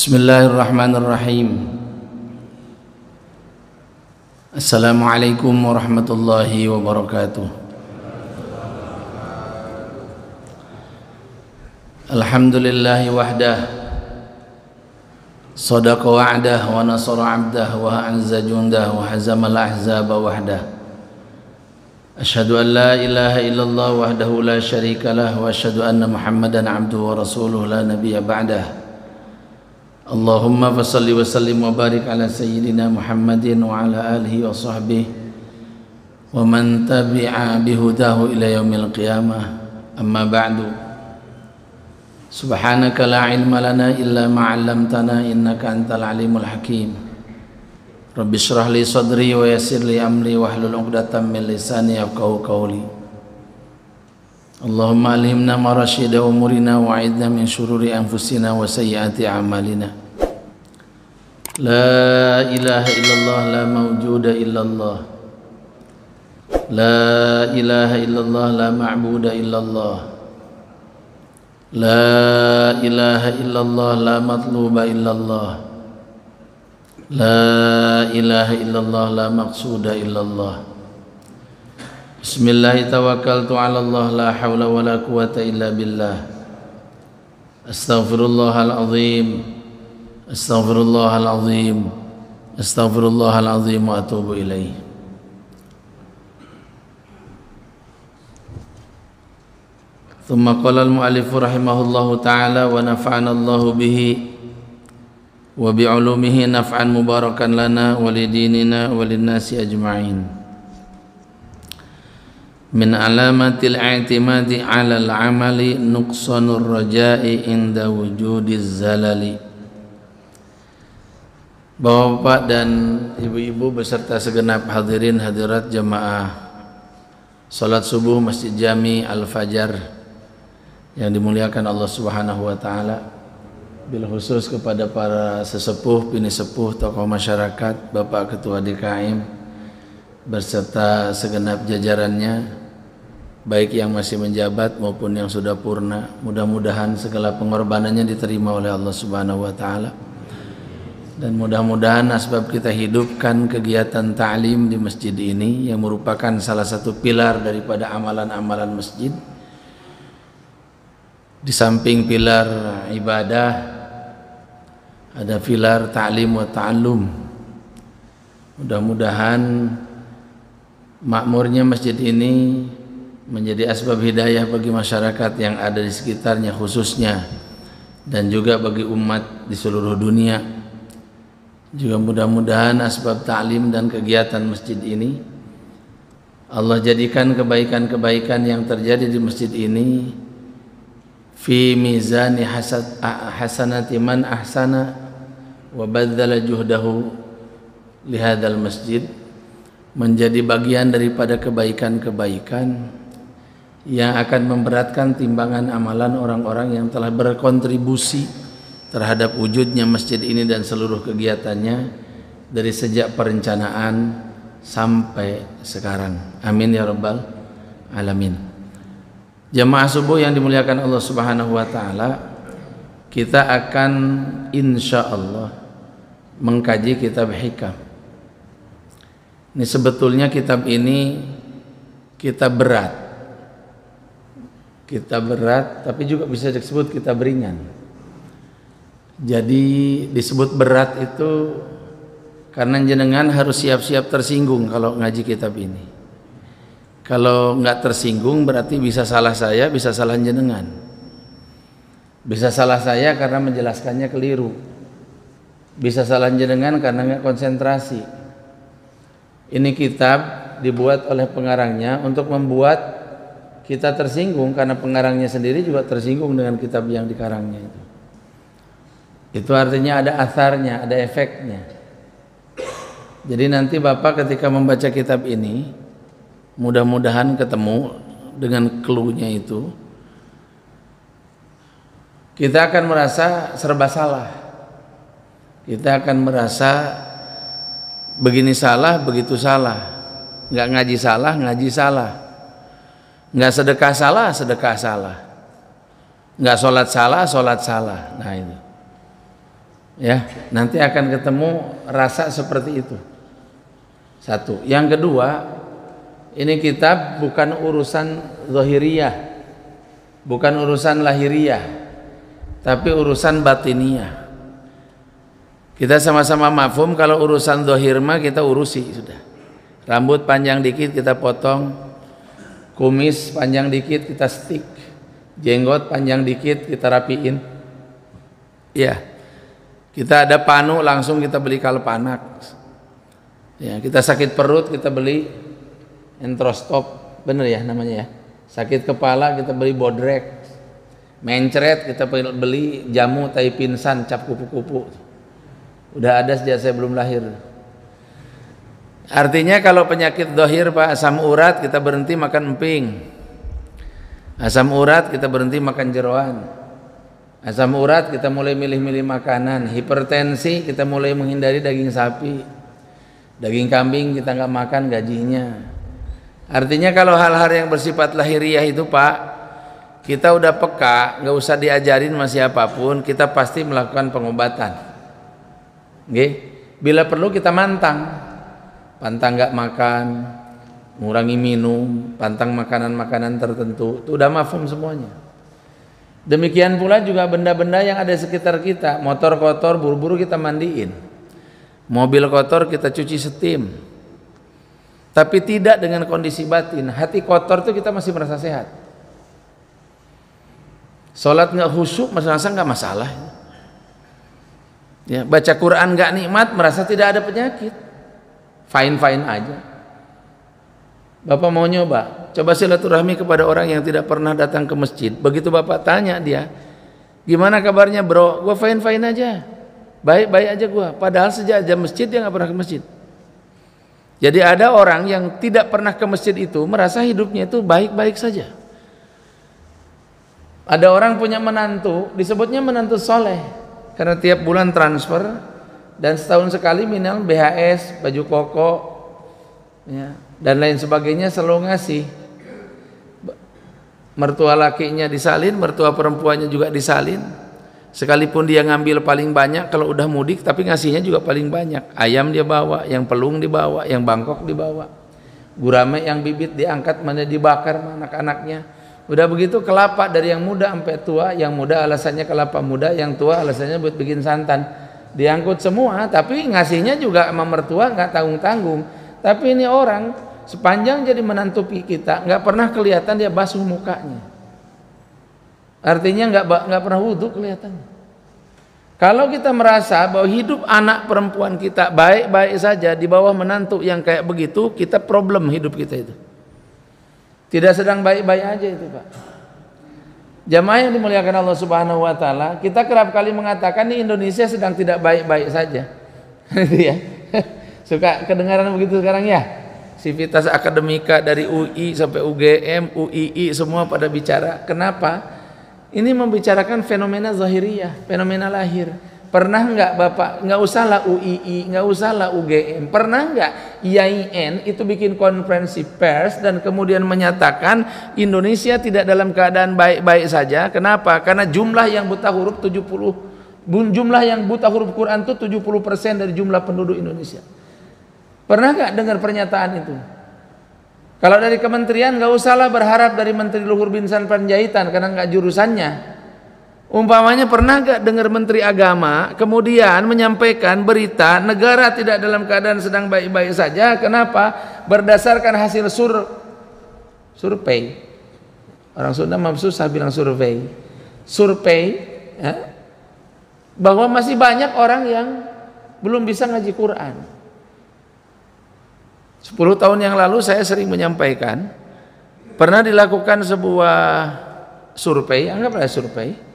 Bismillahirrahmanirrahim. Assalamualaikum warahmatullahi wabarakatuh. Alhamdulillahi wahdah, sadaqa wa'dah wa nasara 'abdah wa a'azza jundah wa hazamal ahzaba wahdah. Asyhadu an la ilaha illallah wahdahu la syarika lah wa asyhadu anna Muhammadan 'abduhu wa rasuluhu la nabiyya ba'dah. Allahumma fassalli wa sallim wa barik ala sayyidina Muhammadin wa ala alihi wa sahbihi wa man tabi'a bihudahu ila yaumil qiyamah. Amma ba'du. Subhanaka la ilma lana illa ma 'allamtana innaka antal alimul hakim. Rabbi shrah li sadri wa yassir li amri wahlul 'uqdatam min lisani yafqahu qawli. Allahumma alhimna ma rasyida umurina wa 'idna min syururi anfusina wa sayyiati a'malina. La ilaha illallah la mawjuda illallah. La ilaha illallah la ma'buda illallah. La ilaha illallah la matluba illallah. La ilaha illallah la maqsuda illallah. Bismillahi tawakkaltu ala Allah la hawla wa la quwata illa billah. Astaghfirullahal azim. Astaghfirullahal azim. Astaghfirullahal azim wa atubu ilaih. Thumma qala al-mu'allif rahimahullahu ta'ala wa nafa'ana Allahu bihi wa bi'ulumihi naf'an mubarakan lana wa lidinina wa linnasi ajma'in. Min alamatil i'timadi 'ala al-'amali nuqsanur raja'i inda wujudiz zalali. Bapak-bapak dan ibu-ibu beserta segenap hadirin hadirat jamaah salat subuh Masjid Jami Al-Fajar yang dimuliakan Allah Subhanahu wa taala, bil khusus kepada para sesepuh, bini sepuh, tokoh masyarakat, Bapak Ketua DKM beserta segenap jajarannya, baik yang masih menjabat maupun yang sudah purna. Mudah-mudahan segala pengorbanannya diterima oleh Allah Subhanahu wa taala. Dan mudah-mudahan asbab kita hidupkan kegiatan ta'lim di masjid ini yang merupakan salah satu pilar daripada amalan-amalan masjid. Di samping pilar ibadah ada pilar ta'lim wa ta'allum. Mudah-mudahan makmurnya masjid ini menjadi asbab hidayah bagi masyarakat yang ada di sekitarnya khususnya, dan juga bagi umat di seluruh dunia. Juga mudah-mudahan asbab ta'lim dan kegiatan masjid ini Allah jadikan kebaikan-kebaikan yang terjadi di masjid ini fi mizani hasanati man ahsana wa badzala juhdahu lihadzal masjid, menjadi bagian daripada kebaikan-kebaikan yang akan memberatkan timbangan amalan orang-orang yang telah berkontribusi terhadap wujudnya masjid ini dan seluruh kegiatannya dari sejak perencanaan sampai sekarang. Amin ya rabbal alamin. Jamaah subuh yang dimuliakan Allah Subhanahu wa taala, kita akan insyaallah mengkaji kitab Hikam. Ini sebetulnya kitab ini kitab berat. Kitab berat tapi juga bisa disebut kitab ringan. Jadi disebut berat itu karena jenengan harus siap-siap tersinggung kalau ngaji kitab ini. Kalau nggak tersinggung berarti bisa salah saya, bisa salah jenengan. Bisa salah saya karena menjelaskannya keliru. Bisa salah jenengan karena nggak konsentrasi. Ini kitab dibuat oleh pengarangnya untuk membuat kita tersinggung karena pengarangnya sendiri juga tersinggung dengan kitab yang dikarangnya itu. Itu artinya ada asarnya, ada efeknya. Jadi nanti Bapak ketika membaca kitab ini, mudah-mudahan ketemu dengan clue-nya itu, kita akan merasa serba salah. Kita akan merasa begini salah, begitu salah. Nggak ngaji salah, ngaji salah. Nggak sedekah salah, sedekah salah. Nggak sholat salah, sholat salah. Nah itu. Ya, nanti akan ketemu rasa seperti itu. Satu. Yang kedua, ini kitab bukan urusan zahiriyah, bukan urusan lahiriah, tapi urusan batiniyah. Kita sama-sama mafhum kalau urusan zahir mah kita urusi sudah. Rambut panjang dikit kita potong, kumis panjang dikit kita stick, jenggot panjang dikit kita rapiin. Ya, kita ada panu langsung kita beli kalpanak. Ya, kita sakit perut kita beli entrostop, bener ya namanya ya. Sakit kepala kita beli bodrek, mencret kita beli jamu tai pinsan cap kupu-kupu. Udah ada sejak saya belum lahir. Artinya kalau penyakit dohir Pak, asam urat kita berhenti makan emping, asam urat kita berhenti makan jeroan, asam urat kita mulai milih-milih makanan, hipertensi kita mulai menghindari daging sapi, daging kambing kita nggak makan gajinya. Artinya kalau hal-hal yang bersifat lahiriah itu Pak, kita udah peka, nggak usah diajarin sama siapapun, kita pasti melakukan pengobatan. Oke? Bila perlu kita pantang nggak makan, mengurangi minum, pantang makanan-makanan tertentu, itu udah mafhum semuanya. Demikian pula juga benda-benda yang ada di sekitar kita, motor kotor buru-buru kita mandiin, mobil kotor kita cuci setim, tapi tidak dengan kondisi batin. Hati kotor itu kita masih merasa sehat. Sholat nggak khusyuk merasa nggak masalah. Ya, baca Quran nggak nikmat merasa tidak ada penyakit, fine aja. Bapak mau nyoba, coba silaturahmi kepada orang yang tidak pernah datang ke masjid. Begitu bapak tanya dia, gimana kabarnya bro? Gua fine aja, baik aja gua. Padahal sejak jam masjid dia nggak pernah ke masjid. Jadi ada orang yang tidak pernah ke masjid itu merasa hidupnya itu baik-baik saja. Ada orang punya menantu, disebutnya menantu soleh. Karena tiap bulan transfer dan setahun sekali minimal BHS, baju koko, ya, dan lain sebagainya selalu ngasih. Mertua lakinya disalin, mertua perempuannya juga disalin. Sekalipun dia ngambil paling banyak kalau udah mudik, tapi ngasihnya juga paling banyak. Ayam dia bawa, yang pelung dibawa, yang bangkok dibawa. Gurame yang bibit diangkat, mana dibakar sama anak-anaknya. Udah begitu kelapa dari yang muda sampai tua, yang muda alasannya kelapa muda, yang tua alasannya buat bikin santan. Diangkut semua, tapi ngasihnya juga sama mertua nggak tanggung-tanggung. Tapi ini orang sepanjang jadi menantu kita nggak pernah kelihatan dia basuh mukanya. Artinya nggak pernah wudhu kelihatannya. Kalau kita merasa bahwa hidup anak perempuan kita baik-baik saja di bawah menantu yang kayak begitu, kita problem hidup kita itu. Tidak sedang baik-baik aja itu Pak. Jamaah yang dimuliakan Allah Subhanahu wa taala, kita kerap kali mengatakan di Indonesia sedang tidak baik-baik saja. Gitu ya. Suka kedengaran begitu sekarang ya. Sivitas akademika dari UI sampai UGM, UII semua pada bicara. Kenapa? Ini membicarakan fenomena zahiriyah, fenomena lahir. Pernah nggak Bapak, nggak usahlah UII, nggak usahlah UGM, pernah nggak IAIN itu bikin konferensi pers dan kemudian menyatakan Indonesia tidak dalam keadaan baik-baik saja? Kenapa? Karena jumlah yang buta huruf jumlah yang buta huruf Quran itu 70% dari jumlah penduduk Indonesia. Pernah nggak dengar pernyataan itu? Kalau dari kementerian nggak usahlah berharap dari Menteri Luhur Binsar Panjaitan karena nggak jurusannya. Umpamanya pernah gak dengar Menteri Agama kemudian menyampaikan berita negara tidak dalam keadaan sedang baik-baik saja? Kenapa? Berdasarkan hasil survei. Orang Sunda mah susah bilang survei. Survei ya, bahwa masih banyak orang yang belum bisa ngaji Quran. 10 tahun yang lalu saya sering menyampaikan pernah dilakukan sebuah survei, anggaplah survei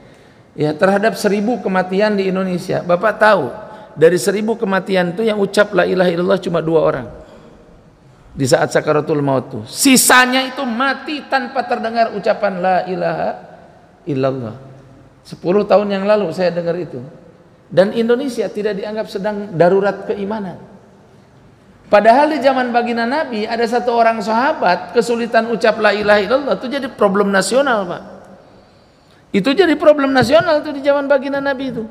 ya, terhadap 1000 kematian di Indonesia. Bapak tahu dari 1000 kematian itu yang ucap la ilaha illallah cuma 2 orang di saat sakaratul maut itu. Sisanya itu mati tanpa terdengar ucapan la ilaha illallah. 10 tahun yang lalu saya dengar itu. Dan Indonesia tidak dianggap sedang darurat keimanan. Padahal di zaman baginda Nabi ada satu orang sahabat kesulitan ucap la ilaha illallah, itu jadi problem nasional Pak. Itu jadi problem nasional tuh di zaman baginda Nabi itu.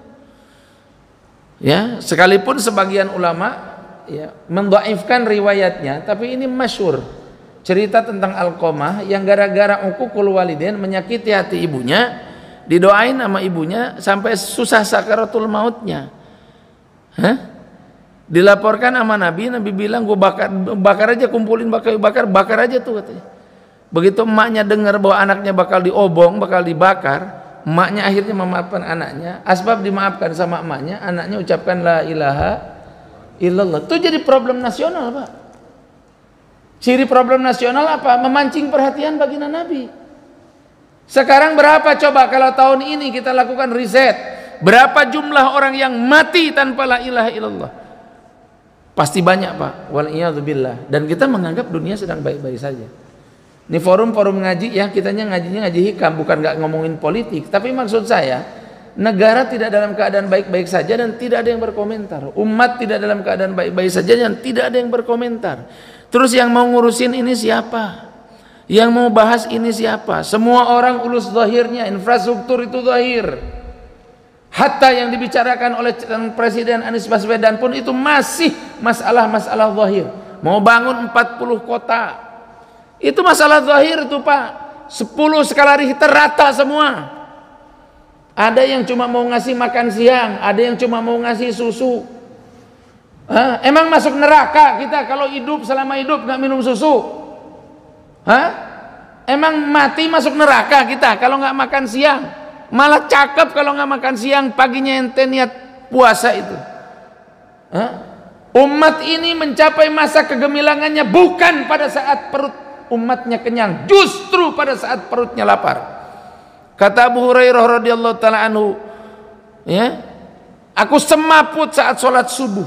Ya, sekalipun sebagian ulama ya mendhaifkan riwayatnya, tapi ini masyhur. Cerita tentang Alqamah yang gara-gara uququl walidain menyakiti hati ibunya, didoain sama ibunya sampai susah sakaratul mautnya. Dilaporkan sama Nabi, Nabi bilang gue bakar aja, kumpulin bakar aja tuh katanya. Begitu emaknya dengar bahwa anaknya bakal diobong, bakal dibakar, emaknya akhirnya memaafkan anaknya. Asbab dimaafkan sama emaknya, anaknya ucapkan la ilaha illallah. Itu jadi problem nasional, Pak. Ciri problem nasional apa? Memancing perhatian baginda Nabi. Sekarang berapa coba kalau tahun ini kita lakukan riset, berapa jumlah orang yang mati tanpa la ilaha illallah? Pasti banyak, Pak. Wal'iyadzubillah. Dan kita menganggap dunia sedang baik-baik saja. Ini forum-forum ngaji ya, kitanya ngajinya ngaji hikam, bukan nggak ngomongin politik. Tapi maksud saya, negara tidak dalam keadaan baik-baik saja dan tidak ada yang berkomentar. Umat tidak dalam keadaan baik-baik saja dan tidak ada yang berkomentar. Terus yang mau ngurusin ini siapa? Yang mau bahas ini siapa? Semua orang ulus zahirnya, infrastruktur itu zahir. Hatta yang dibicarakan oleh Presiden Anies Baswedan pun itu masih masalah-masalah zahir. Mau bangun 40 kota. Itu masalah zahir itu, Pak. 10 skala Richter rata semua. Ada yang cuma mau ngasih makan siang, ada yang cuma mau ngasih susu. Emang masuk neraka kita kalau hidup, selama hidup nggak minum susu? Emang mati masuk neraka kita kalau nggak makan siang? Malah cakep kalau nggak makan siang, paginya ente niat puasa itu. Umat ini mencapai masa kegemilangannya bukan pada saat perut umatnya kenyang, justru pada saat perutnya lapar. Kata Abu Hurairah radhiyallahu taala anhu, ya, aku semaput saat sholat subuh,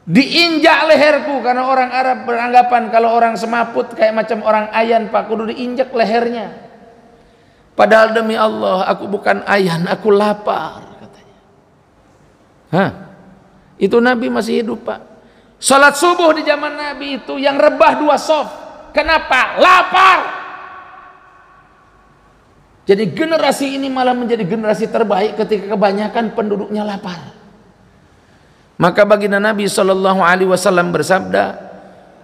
diinjak leherku, karena orang Arab beranggapan kalau orang semaput kayak macam orang ayan, Pak, kudu diinjak lehernya. Padahal demi Allah aku bukan ayan, aku lapar, katanya. Itu Nabi masih hidup, Pak. Sholat subuh di zaman Nabi itu yang rebah 2 shaf. Kenapa? Lapar. Jadi generasi ini malah menjadi generasi terbaik ketika kebanyakan penduduknya lapar. Maka baginda Nabi SAW bersabda,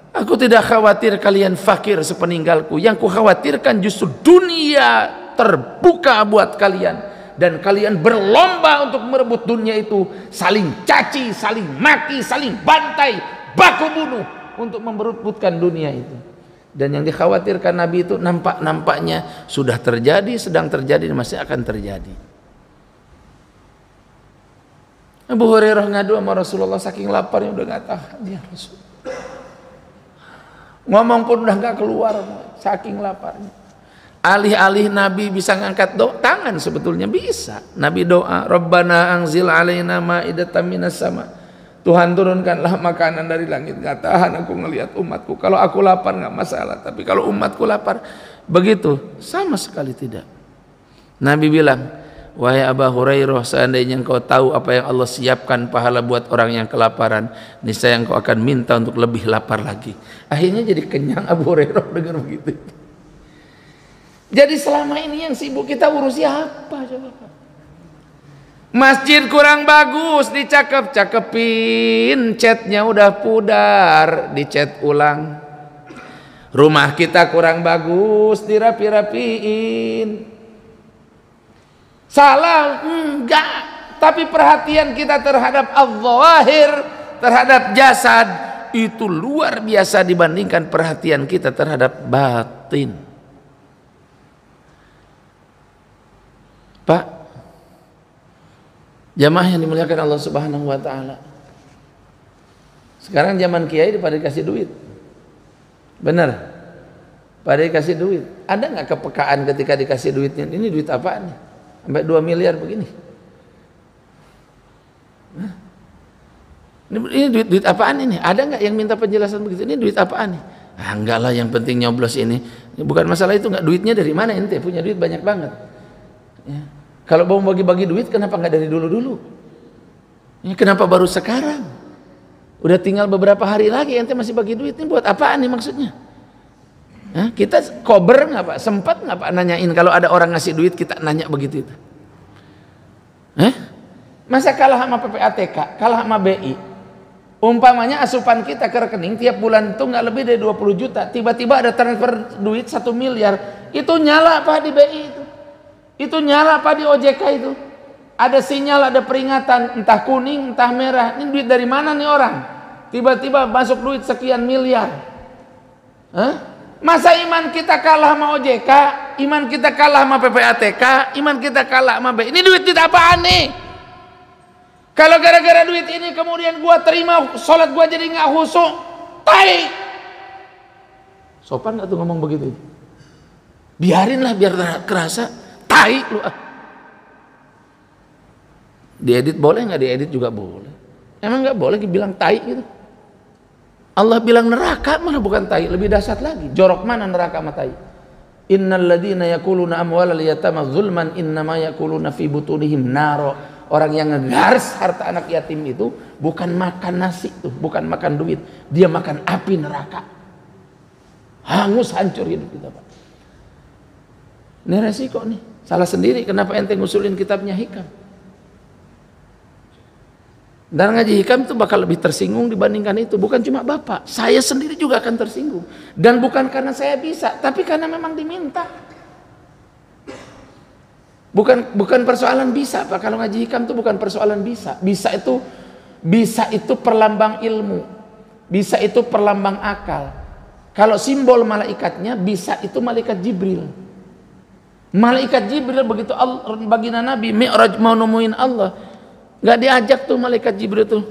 aku tidak khawatir kalian fakir sepeninggalku. Yang ku khawatirkan justru dunia terbuka buat kalian, dan kalian berlomba untuk merebut dunia itu, saling caci, saling maki, saling bantai, baku bunuh untuk merebutkan dunia itu. Dan yang dikhawatirkan Nabi itu nampaknya sudah terjadi, sedang terjadi, dan masih akan terjadi. Abu Hurairah ngadu sama Rasulullah saking laparnya udah gak tahan ya Rasul. Ngomong pun udah gak keluar saking laparnya. Alih-alih Nabi bisa ngangkat tangan, sebetulnya bisa. Nabi doa, Rabbana anzil alaina ma'idatan minas sama. Tuhan turunkanlah makanan dari langit. Gak tahan aku ngelihat umatku. Kalau aku lapar gak masalah, tapi kalau umatku lapar, begitu sama sekali tidak. Nabi bilang, wahai Abu Hurairah, seandainya engkau tahu apa yang Allah siapkan pahala buat orang yang kelaparan, niscaya engkau akan minta untuk lebih lapar lagi. Akhirnya jadi kenyang Abu Hurairah dengar begitu. Jadi selama ini yang sibuk kita urusi apa coba? Masjid kurang bagus, dicakep-cakepin, catnya udah pudar, dicat ulang. Rumah kita kurang bagus, dirapi-rapiin. Salah? Enggak. Tapi perhatian kita terhadap al-zahir, terhadap jasad, itu luar biasa dibandingkan perhatian kita terhadap batin. Pak, jamaah yang dimuliakan Allah Subhanahu wa taala. Sekarang zaman kiai pada dikasih duit. Benar? Pada dikasih duit. Ada nggak kepekaan ketika dikasih duitnya? Ini duit apaan? Sampai 2 miliar begini. Ini duit apaan ini? Ada nggak yang minta penjelasan begitu? Ini duit apaan nih? Enggak lah, yang penting nyoblos ini. Bukan masalah itu, nggak, duitnya dari mana ente? Punya duit banyak banget. Ya. Kalau mau bagi-bagi duit, kenapa nggak dari dulu-dulu? Ya, kenapa baru sekarang? Udah tinggal beberapa hari lagi, ente masih bagi duit, ini buat apaan nih maksudnya? Hah? Kita kober nggak Pak? Sempat nggak Pak nanyain kalau ada orang ngasih duit kita nanya begitu itu? Masa kalah sama PPATK, kalah sama BI? Umpamanya asupan kita ke rekening tiap bulan itu nggak lebih dari 20 juta, tiba-tiba ada transfer duit 1 miliar, itu nyala apa di BI itu nyala apa di OJK itu? Ada sinyal, ada peringatan, entah kuning, entah merah. Ini duit dari mana nih orang? Tiba-tiba masuk duit sekian miliar. Masa iman kita kalah sama OJK, iman kita kalah sama PPATK, iman kita kalah sama BI? Ini duit apaan nih? Kalau gara-gara duit ini kemudian gua terima sholat gua jadi nggak khusyuk, tai. Sopan nggak tuh ngomong begitu? Biarinlah biar kerasa, tai lu. Diedit boleh nggak? Diedit juga boleh. Emang nggak boleh dibilang tai gitu? Allah bilang neraka mana bukan tai, lebih dahsyat lagi. Jorok mana neraka sama tai? Innal ladzina yakuluna amwalal yatama zulman innama yakuluna fi butunihim naro. Orang yang ngegaris harta anak yatim itu bukan makan nasi tuh, bukan makan duit, dia makan api neraka. Hangus, hancur hidup kita, Pak. Ini resiko nih. Salah sendiri kenapa ente ngusulin kitabnya Hikam. Dan ngaji Hikam itu bakal lebih tersinggung dibandingkan itu. Bukan cuma Bapak, saya sendiri juga akan tersinggung. Dan bukan karena saya bisa, tapi karena memang diminta. Bukan persoalan bisa, Pak. Kalau ngaji Hikam itu bukan persoalan bisa. Bisa itu perlambang ilmu. Bisa itu perlambang akal. Kalau simbol malaikatnya, bisa itu malaikat Jibril. Malaikat Jibril begitu baginda Nabi Mi'raj mau nemuin Allah, nggak diajak tuh malaikat Jibril tuh.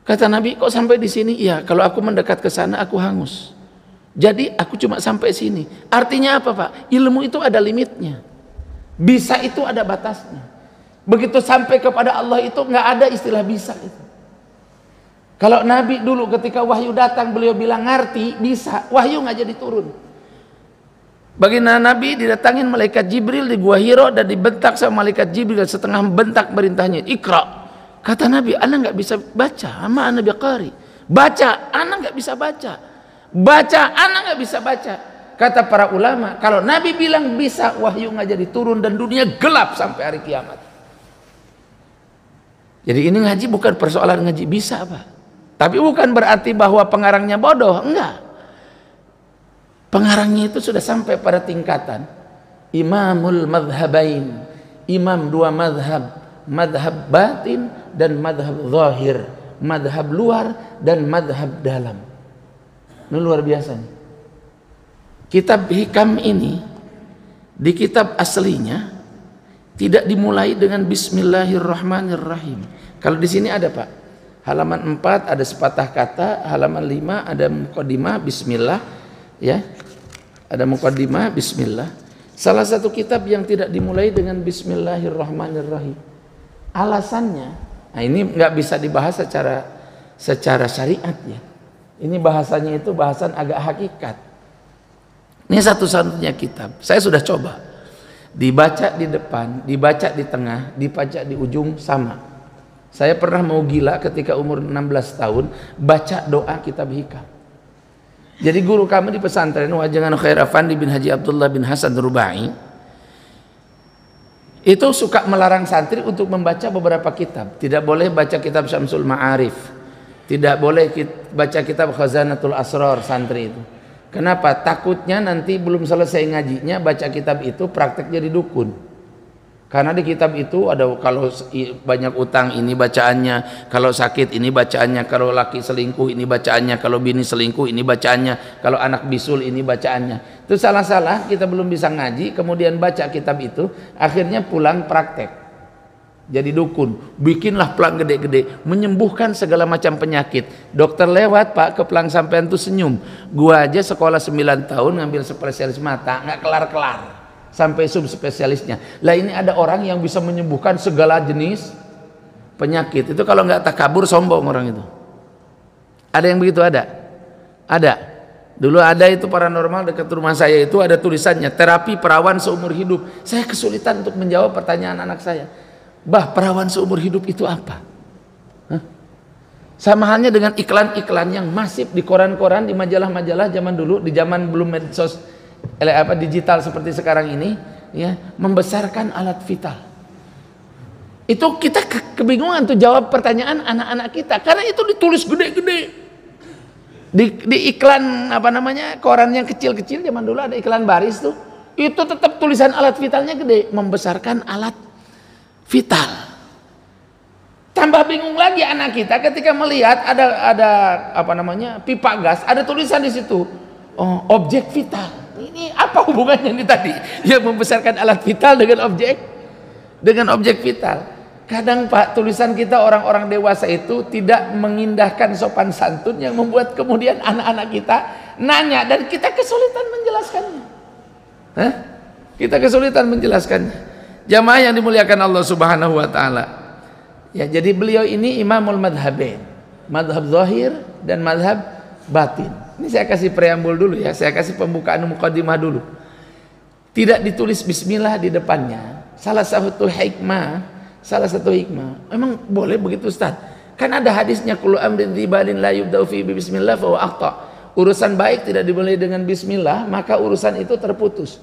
Kata Nabi, kok sampai di sini? Iya, kalau aku mendekat ke sana aku hangus. Jadi aku cuma sampai sini. Artinya apa, Pak? Ilmu itu ada limitnya. Bisa itu ada batasnya. Begitu sampai kepada Allah itu nggak ada istilah bisa itu. Kalau Nabi dulu ketika wahyu datang beliau bilang ngerti, bisa, wahyu nggak jadi turun. Baginda Nabi didatangin malaikat Jibril di Gua Hiro dan dibentak sama malaikat Jibril, setengah bentak perintahnya, Iqra. Kata Nabi, ana nggak bisa baca, ama ana biqari. Baca, ana nggak bisa baca. Baca, ana nggak bisa baca. Kata para ulama, kalau Nabi bilang bisa, wahyu nggak jadi turun dan dunia gelap sampai hari kiamat. Jadi ini ngaji bukan persoalan ngaji bisa, Pak. Tapi bukan berarti bahwa pengarangnya bodoh, enggak. Pengarangnya itu sudah sampai pada tingkatan imamul madhabain, imam dua madhab, madhab batin dan madhab zahir, madhab luar dan madhab dalam. Ini luar biasa nih. Kitab Hikam ini di kitab aslinya tidak dimulai dengan Bismillahirrahmanirrahim. Kalau di sini ada, Pak, halaman 4 ada sepatah kata, halaman 5 ada muqaddimah Bismillah, ya, ada muqaddimah Bismillah. Salah satu kitab yang tidak dimulai dengan Bismillahirrahmanirrahim. Alasannya, nah ini nggak bisa dibahas secara syariat ya. Ini bahasanya itu bahasan agak hakikat. Ini satu-satunya kitab. Saya sudah coba. Dibaca di depan, dibaca di tengah, dibaca di ujung sama. Saya pernah mau gila ketika umur 16 tahun baca doa kitab Hikam. Jadi guru kami di pesantren Wajangan Khair Afandi bin Haji Abdullah bin Hasan Rubai itu suka melarang santri untuk membaca beberapa kitab. Tidak boleh baca kitab Syamsul Ma'arif, tidak boleh baca kitab Khazanatul Asrar santri itu. Kenapa? Takutnya nanti belum selesai ngajinya baca kitab itu praktek jadi dukun. Karena di kitab itu ada kalau banyak utang ini bacaannya, kalau sakit ini bacaannya, kalau laki selingkuh ini bacaannya, kalau bini selingkuh ini bacaannya, kalau anak bisul ini bacaannya. Itu salah-salah, kita belum bisa ngaji, kemudian baca kitab itu, akhirnya pulang praktek. Jadi dukun, bikinlah pelang gede-gede, menyembuhkan segala macam penyakit. Dokter lewat, Pak, ke pelang sampean tuh senyum. Gua aja sekolah 9 tahun ngambil spesialis mata, nggak kelar-kelar sampai subspesialisnya. Lah ini ada orang yang bisa menyembuhkan segala jenis penyakit. Itu kalau nggak takabur sombong orang itu. Ada yang begitu ada? Ada. Dulu ada itu paranormal dekat rumah saya itu ada tulisannya terapi perawan seumur hidup. Saya kesulitan untuk menjawab pertanyaan anak saya. Bah, perawan seumur hidup itu apa? Hah? Sama halnya dengan iklan-iklan yang masif di koran-koran, di majalah-majalah zaman dulu, di zaman belum medsos digital seperti sekarang ini, ya, membesarkan alat vital. Itu kita kebingungan tuh jawab pertanyaan anak-anak kita, karena itu ditulis gede-gede di iklan apa namanya, koran yang kecil-kecil. Zaman dulu ada iklan baris tuh, itu tetap tulisan alat vitalnya gede, membesarkan alat vital. Tambah bingung lagi anak kita ketika melihat ada apa namanya, pipa gas, ada tulisan di situ, oh, objek vital. Ini apa hubungannya ini tadi? Yang membesarkan alat vital dengan objek vital. Kadang Pak, tulisan kita orang-orang dewasa itu tidak mengindahkan sopan santun yang membuat kemudian anak-anak kita nanya dan kita kesulitan menjelaskannya. Hah? Kita kesulitan menjelaskannya. Jamaah yang dimuliakan Allah Subhanahu wa taala. Ya, jadi beliau ini imamul madhabain, madhab zahir dan madhab batin. Ini saya kasih preambul dulu ya, saya kasih pembukaan muqaddimah dulu. Tidak ditulis bismillah di depannya. Salah satu hikmah, memang boleh begitu Ustaz. Kan ada hadisnya, kullu amrin dzibalin la yubda'u fi bismillah fa huwa akhta. Urusan baik tidak dimulai dengan bismillah, maka urusan itu terputus.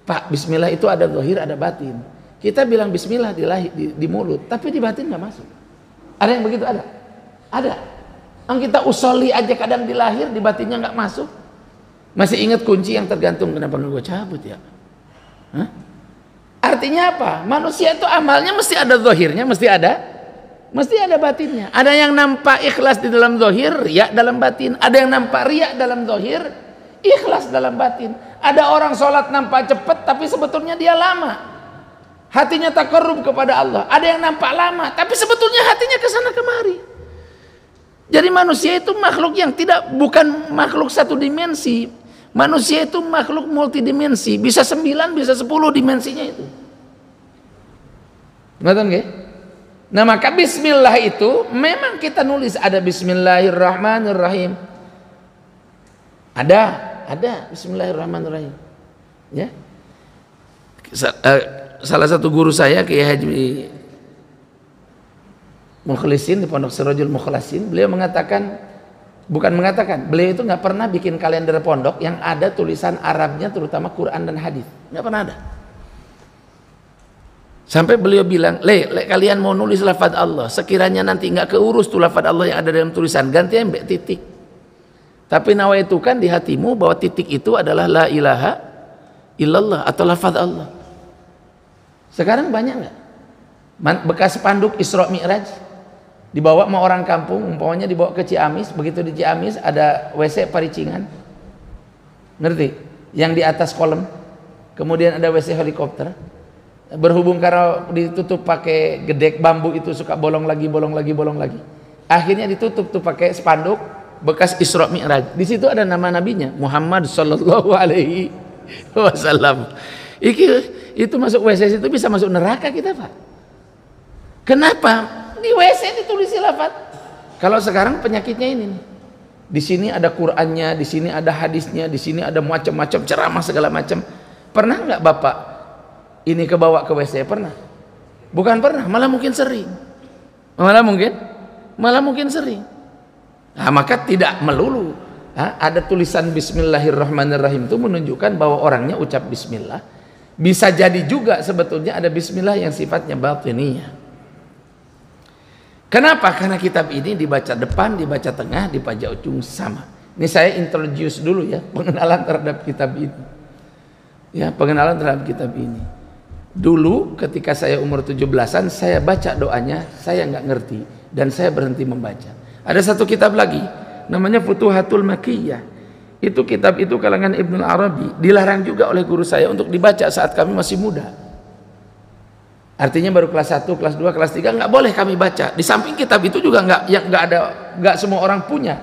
Pak, bismillah itu ada zahir, ada batin. Kita bilang bismillah di mulut, tapi di batin nggak masuk. Ada yang begitu? Ada. Yang kita usolli aja kadang di lahir, di batinnya nggak masuk. Masih ingat kunci yang tergantung, kenapa nggak gue cabut ya? Hah? Artinya apa? Manusia itu amalnya mesti ada zahirnya, mesti ada batinnya. Ada yang nampak ikhlas di dalam zahir, riya dalam batin. Ada yang nampak riya dalam zahir, ikhlas dalam batin. Ada orang sholat nampak cepat, tapi sebetulnya dia lama. Hatinya taqarrub kepada Allah. Ada yang nampak lama, tapi sebetulnya hatinya kesana kemari. Jadi manusia itu makhluk yang bukan makhluk satu dimensi. Manusia itu makhluk multidimensi. Bisa 9, bisa 10 dimensinya itu. Ngerti nggak? Nah maka bismillah itu memang kita nulis ada bismillahirrahmanirrahim. Ada bismillahirrahmanirrahim. Ya. Salah satu guru saya Kiai Haji Mukhlisin di Pondok Sirajul Mukhlasin, beliau beliau itu nggak pernah bikin kalender pondok yang ada tulisan Arabnya, terutama Quran dan hadis, nggak pernah ada. Sampai beliau bilang, kalian mau nulis lafaz Allah, sekiranya nanti nggak keurus tuh lafaz Allah yang ada dalam tulisan, ganti mbak titik. Tapi nawaitu kan di hatimu bahwa titik itu adalah la ilaha illallah atau lafaz Allah. Sekarang banyak nggak bekas spanduk Isra Mi'raj dibawa sama orang kampung, umpamanya dibawa ke Ciamis, begitu di Ciamis ada WC paricingan, ngerti? Yang di atas kolam, kemudian ada WC helikopter. Berhubung karena ditutup pakai gedek bambu itu suka bolong lagi. Akhirnya ditutup tuh pakai spanduk bekas Isra Mi'raj. Di situ ada nama nabinya Muhammad sallallahu alaihi wasallam. Itu masuk WC itu bisa masuk neraka kita, Pak. Kenapa? Di WC ditulis lafaz. Kalau sekarang penyakitnya ini nih. Di sini ada Qur'annya, di sini ada hadisnya, di sini ada macam-macam ceramah segala macam. Pernah nggak Bapak ini kebawa ke WC? Pernah? Bukan pernah, malah mungkin sering. Malah mungkin sering. Nah, maka tidak melulu. Ada tulisan bismillahirrahmanirrahim itu menunjukkan bahwa orangnya ucap bismillah. Bisa jadi juga sebetulnya ada bismillah yang sifatnya batiniyah. Kenapa? Karena kitab ini dibaca depan, dibaca tengah, dibaca ujung sama. Ini saya introduce dulu ya, pengenalan terhadap kitab ini. Ya, pengenalan terhadap kitab ini. Dulu ketika saya umur 17-an, saya baca doanya, saya nggak ngerti dan saya berhenti membaca. Ada satu kitab lagi, namanya Futuhatul Makkiyah. Itu kitab itu kalangan Ibnu Arabi, dilarang juga oleh guru saya untuk dibaca saat kami masih muda. Artinya baru kelas 1, kelas 2, kelas 3 nggak boleh kami baca. Di samping kitab itu juga nggak semua orang punya.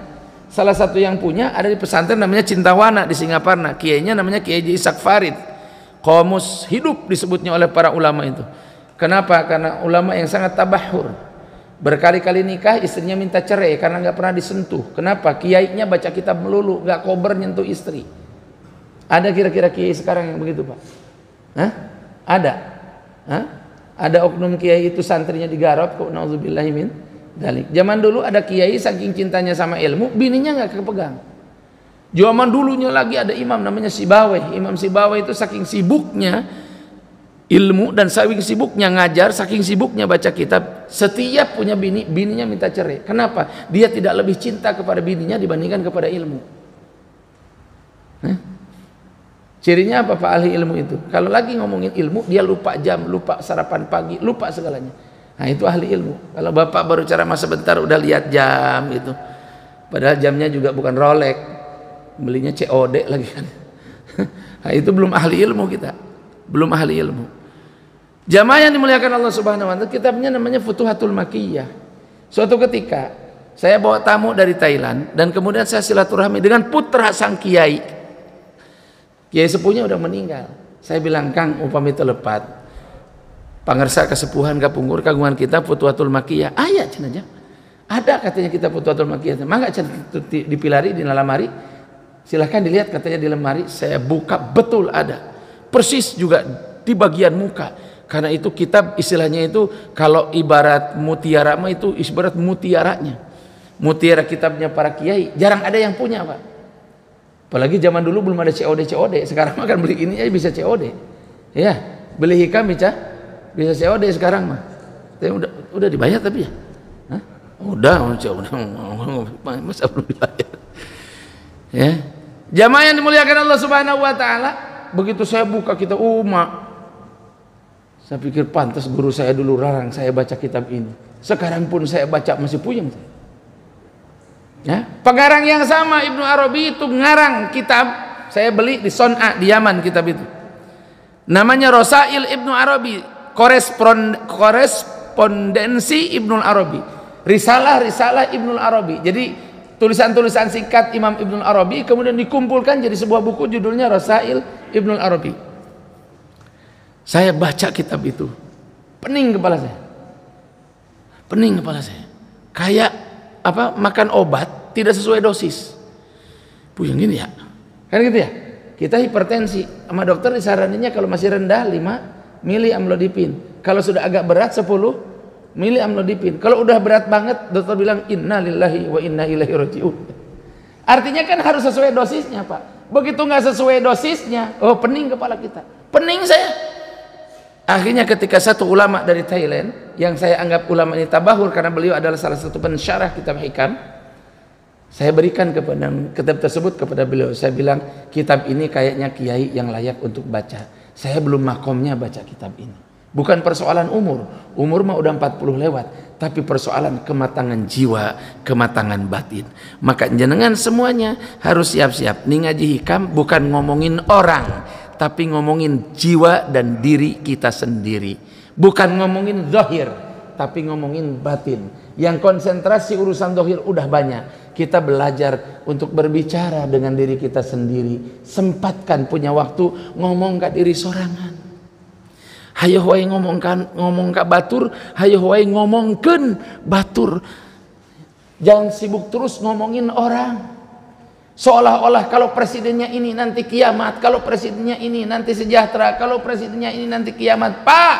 Salah satu yang punya ada di pesantren namanya Cintawana di Singaparna. Kiainya namanya Kiai Ishaq Farid. Qamus hidup disebutnya oleh para ulama itu. Kenapa? Karena ulama yang sangat tabahur. Berkali-kali nikah, istrinya minta cerai karena nggak pernah disentuh. Kenapa? Kiainya baca kitab melulu, nggak kober nyentuh istri. Ada kira-kira kiai sekarang yang begitu, Pak? Hah? Ada? Hah? Ada oknum kiai itu santrinya digarap, kok nauzubillahi min dzalik. Zaman dulu ada kiai saking cintanya sama ilmu, bininya nggak kepegang. Zaman dulunya lagi ada imam namanya Sibawai. Imam Sibawai itu saking sibuknya ilmu dan saking sibuknya ngajar, saking sibuknya baca kitab, setiap punya bininya minta cerai. Kenapa? Dia tidak lebih cinta kepada bininya dibandingkan kepada ilmu. Cirinya apa Pak ahli ilmu itu? Kalau lagi ngomongin ilmu, dia lupa jam, lupa sarapan pagi, lupa segalanya. Nah itu ahli ilmu. Kalau bapak baru ceramah sebentar udah lihat jam gitu. Padahal jamnya juga bukan Rolex, belinya COD lagi kan. Nah itu belum ahli ilmu kita. Belum ahli ilmu. Jamaah yang dimuliakan Allah Subhanahu wa taala, kitabnya namanya Futuhatul Makkiyah. Suatu ketika saya bawa tamu dari Thailand dan kemudian saya silaturahmi dengan putra sang kiai. Kiai sepuhnya udah meninggal. Saya bilang, "Kang, upami telepat pangersa kesepuhan kapungkur kagungan kita Futuhatul Makkiyah." Aya cenah aja. Ada katanya kita Futuhatul Makkiyah. Mangga cenah dipilari di lemari. Silahkan dilihat katanya di lemari. Saya buka, betul ada. Persis juga di bagian muka. Karena itu kitab istilahnya itu kalau ibarat mutiara mah itu ibarat mutiaranya. Mutiara kitabnya para kiai jarang ada yang punya Pak. Apalagi zaman dulu belum ada COD. Sekarang mah kan beli ini aja bisa COD. Ya, beli hikam bisa COD sekarang mah. Tapi udah dibayar tapi ya. Hah? Udah masa belum dibayar. Ya. Jamaah yang dimuliakan Allah Subhanahu wa taala, begitu saya buka kitab saya pikir pantas guru saya dulu larang saya baca kitab ini. Sekarang pun saya baca masih puyeng. Ya, pengarang yang sama Ibnu Arabi itu ngarang kitab, saya beli di Son'a di Yaman kitab itu. Namanya Rosail Ibnu Arabi, korespondensi Ibnu Arabi. Risalah Ibnu Arabi. Jadi tulisan-tulisan singkat Imam Ibnu Arabi kemudian dikumpulkan jadi sebuah buku judulnya Rosail Ibnu Arabi. Saya baca kitab itu, pening kepala saya. Kayak apa? Makan obat tidak sesuai dosis. Puyeng gini ya. Kan gitu ya. Kita hipertensi, sama dokter disaraninnya kalau masih rendah 5 mili amlodipin. Kalau sudah agak berat 10 mili amlodipin. Kalau udah berat banget, dokter bilang inna lillahi wa inna ilaihi rajiun. Artinya kan harus sesuai dosisnya, Pak. Begitu nggak sesuai dosisnya, pening kepala kita. Pening saya. Akhirnya ketika satu ulama dari Thailand, yang saya anggap ulama ini tabahur karena beliau adalah salah satu pensyarah kitab hikam, saya berikan kepada kitab tersebut kepada beliau. Saya bilang, kitab ini kayaknya kiai yang layak untuk baca. Saya belum makomnya baca kitab ini. Bukan persoalan umur mah udah 40 lewat, tapi persoalan kematangan jiwa, kematangan batin. Maka jenengan semuanya harus siap-siap. Nih ngaji hikam bukan ngomongin orang, tapi ngomongin jiwa dan diri kita sendiri. Bukan ngomongin zahir, tapi ngomongin batin. Yang konsentrasi urusan zahir udah banyak. Kita belajar untuk berbicara dengan diri kita sendiri. Sempatkan punya waktu ngomong ke diri sorangan. Hayo wae ngomong ka batur, hayo wae ngomongkeun batur. Jangan sibuk terus ngomongin orang. Seolah-olah kalau presidennya ini nanti kiamat, kalau presidennya ini nanti sejahtera, kalau presidennya ini nanti kiamat. Pak,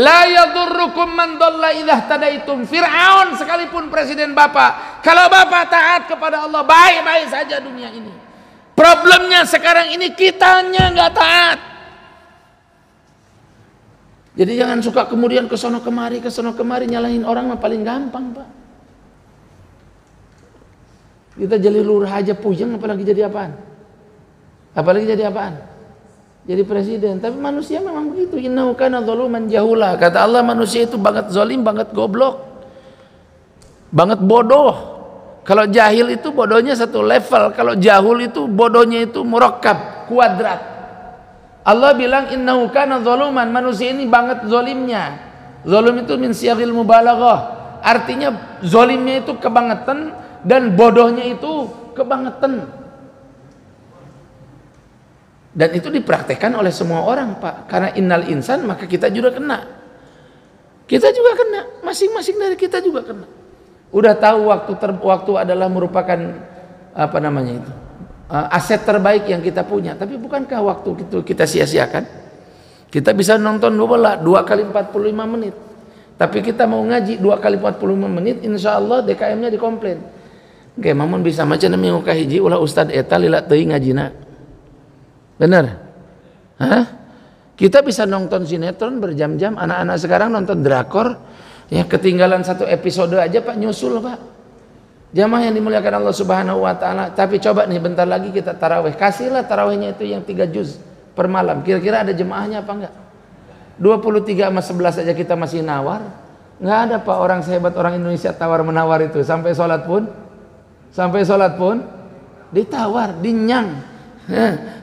la yadurrukum man dhalla idza tadaitum. Firaun sekalipun presiden Bapak, kalau Bapak taat kepada Allah, baik-baik saja dunia ini. Problemnya sekarang ini kitanya nggak taat. Jadi jangan suka kemudian ke sono kemari nyalahin orang mah paling gampang, Pak. Kita jadi lurah aja puyeng, apalagi jadi apaan? Jadi presiden. Tapi manusia memang begitu. Innahu kana zaluman jahula. Kata Allah, manusia itu banget zalim, banget goblok, banget bodoh. Kalau jahil itu bodohnya satu level. Kalau jahul itu bodohnya itu murakkab, kuadrat. Allah bilang innahu kana zaluman. Manusia ini banget zalimnya. Zalim itu min siyagil mubalaghah. Artinya zalimnya itu kebangetan dan bodohnya itu kebangetan. Dan itu dipraktekkan oleh semua orang, Pak. Karena innal insan, maka kita juga kena. Masing-masing dari kita juga kena. Udah tahu waktu adalah merupakan apa namanya itu? Aset terbaik yang kita punya. Tapi bukankah waktu itu kita sia-siakan? Kita bisa nonton bola 2 kali 45 menit. Tapi kita mau ngaji 2 kali 45 menit, insya Allah DKM-nya dikomplain. Oke, mamun bisa macam minggu kahiji ulah ustad eta lila teuing ngajina. Bener? Hah? Kita bisa nonton sinetron berjam-jam, anak-anak sekarang nonton drakor, ya ketinggalan satu episode aja Pak nyusul Pak. Jamaah yang dimuliakan Allah Subhanahu wa taala. Tapi coba nih bentar lagi kita tarawih. Kasihlah tarawihnya itu yang 3 juz per malam. Kira-kira ada jemaahnya apa enggak? 23 sama 11 aja kita masih nawar. Enggak ada Pak orang sehebat orang Indonesia tawar menawar itu. Sampai sholat pun ditawar, dinyang.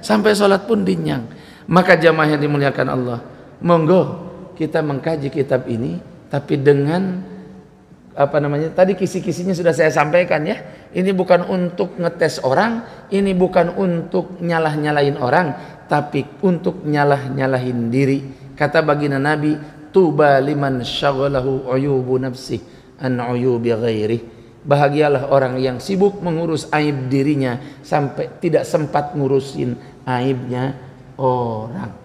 Sampai sholat pun dinyang. Maka jamaah yang dimuliakan Allah, monggo kita mengkaji kitab ini, tapi dengan tadi kisi-kisinya sudah saya sampaikan ya. Ini bukan untuk ngetes orang, ini bukan untuk nyalah-nyalahin orang, tapi untuk nyalah-nyalahin diri. Kata baginda Nabi, tuba liman syaghalahu uyubu nafsih an uyubi ghairih. Bahagialah orang yang sibuk mengurus aib dirinya sampai tidak sempat ngurusin aibnya orang.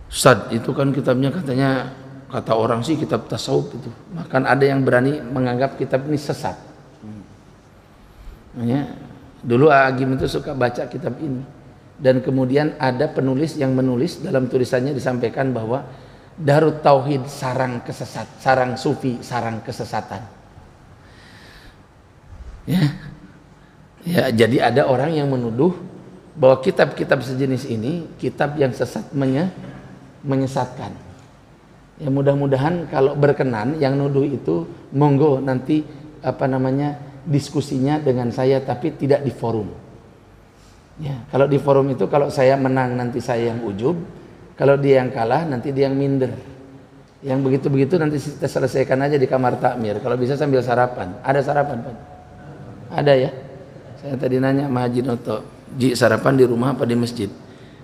Ustaz, itu kan kitabnya katanya, kata orang sih kitab tasawuf itu. Bahkan ada yang berani menganggap kitab ini sesat. Dulu Agim itu suka baca kitab ini. Dan kemudian ada penulis yang menulis, dalam tulisannya disampaikan bahwa Darut Tauhid sarang sufi, sarang kesesatan. Ya, jadi ada orang yang menuduh bahwa kitab-kitab sejenis ini kitab yang sesat, menyesatkan. Ya mudah-mudahan kalau berkenan yang nuduh itu monggo nanti diskusinya dengan saya, tapi tidak di forum. Ya, kalau di forum itu kalau saya menang nanti saya yang ujub, kalau dia yang kalah nanti dia yang minder. Yang begitu-begitu nanti kita selesaikan aja di kamar takmir. Kalau bisa sambil sarapan. Ada sarapan Pak? Ada ya? Saya tadi nanya sama Haji Noto, Ji sarapan di rumah apa di masjid?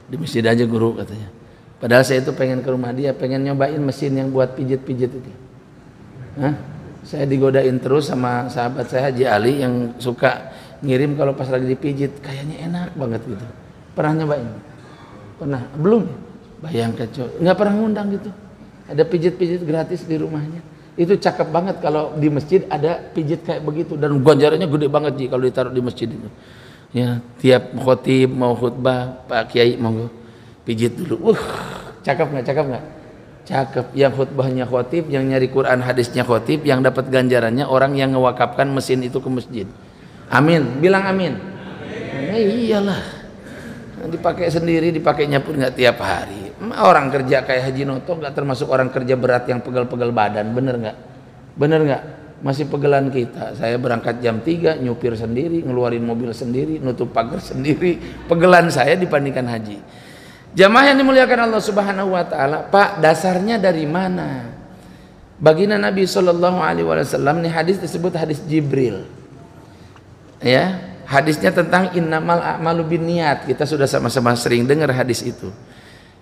Di masjid aja guru katanya. Padahal saya itu pengen ke rumah dia, pengen nyobain mesin yang buat pijit-pijit itu. Saya digodain terus sama sahabat saya Haji Ali yang suka ngirim kalau pas lagi dipijit, kayaknya enak banget gitu. Pernah nyobain? Pernah? Belum? Bayangkan coba, nggak pernah ngundang gitu. Ada pijit-pijit gratis di rumahnya. Itu cakep banget kalau di masjid ada pijit kayak begitu, dan ganjarannya gede banget Ji kalau ditaruh di masjid itu. Ya, tiap khotib mau khutbah, Pak Kiai monggo pijit dulu. Cakep nggak? Cakep nggak? Cakep. Yang khutbahnya khotib, yang nyari Quran hadisnya khotib, yang dapat ganjarannya orang yang ngewakafkan mesin itu ke masjid. Amin. Bilang amin. Iyalah. Dipakai sendiri, dipakainya pun nggak tiap hari. Orang kerja kayak Haji Noto nggak termasuk orang kerja berat yang pegel-pegel badan, bener nggak? Bener nggak? Masih pegelan kita. Saya berangkat jam 3, nyupir sendiri, ngeluarin mobil sendiri, nutup pagar sendiri. Pegelan saya dibandingkan Haji. Jamaah yang dimuliakan Allah Subhanahu wa taala, Pak, dasarnya dari mana? Baginda Nabi sallallahu alaihi wasallam, ini hadis disebut hadis Jibril. Ya, hadisnya tentang innamal a'malu binniyat. Kita sudah sama-sama sering dengar hadis itu.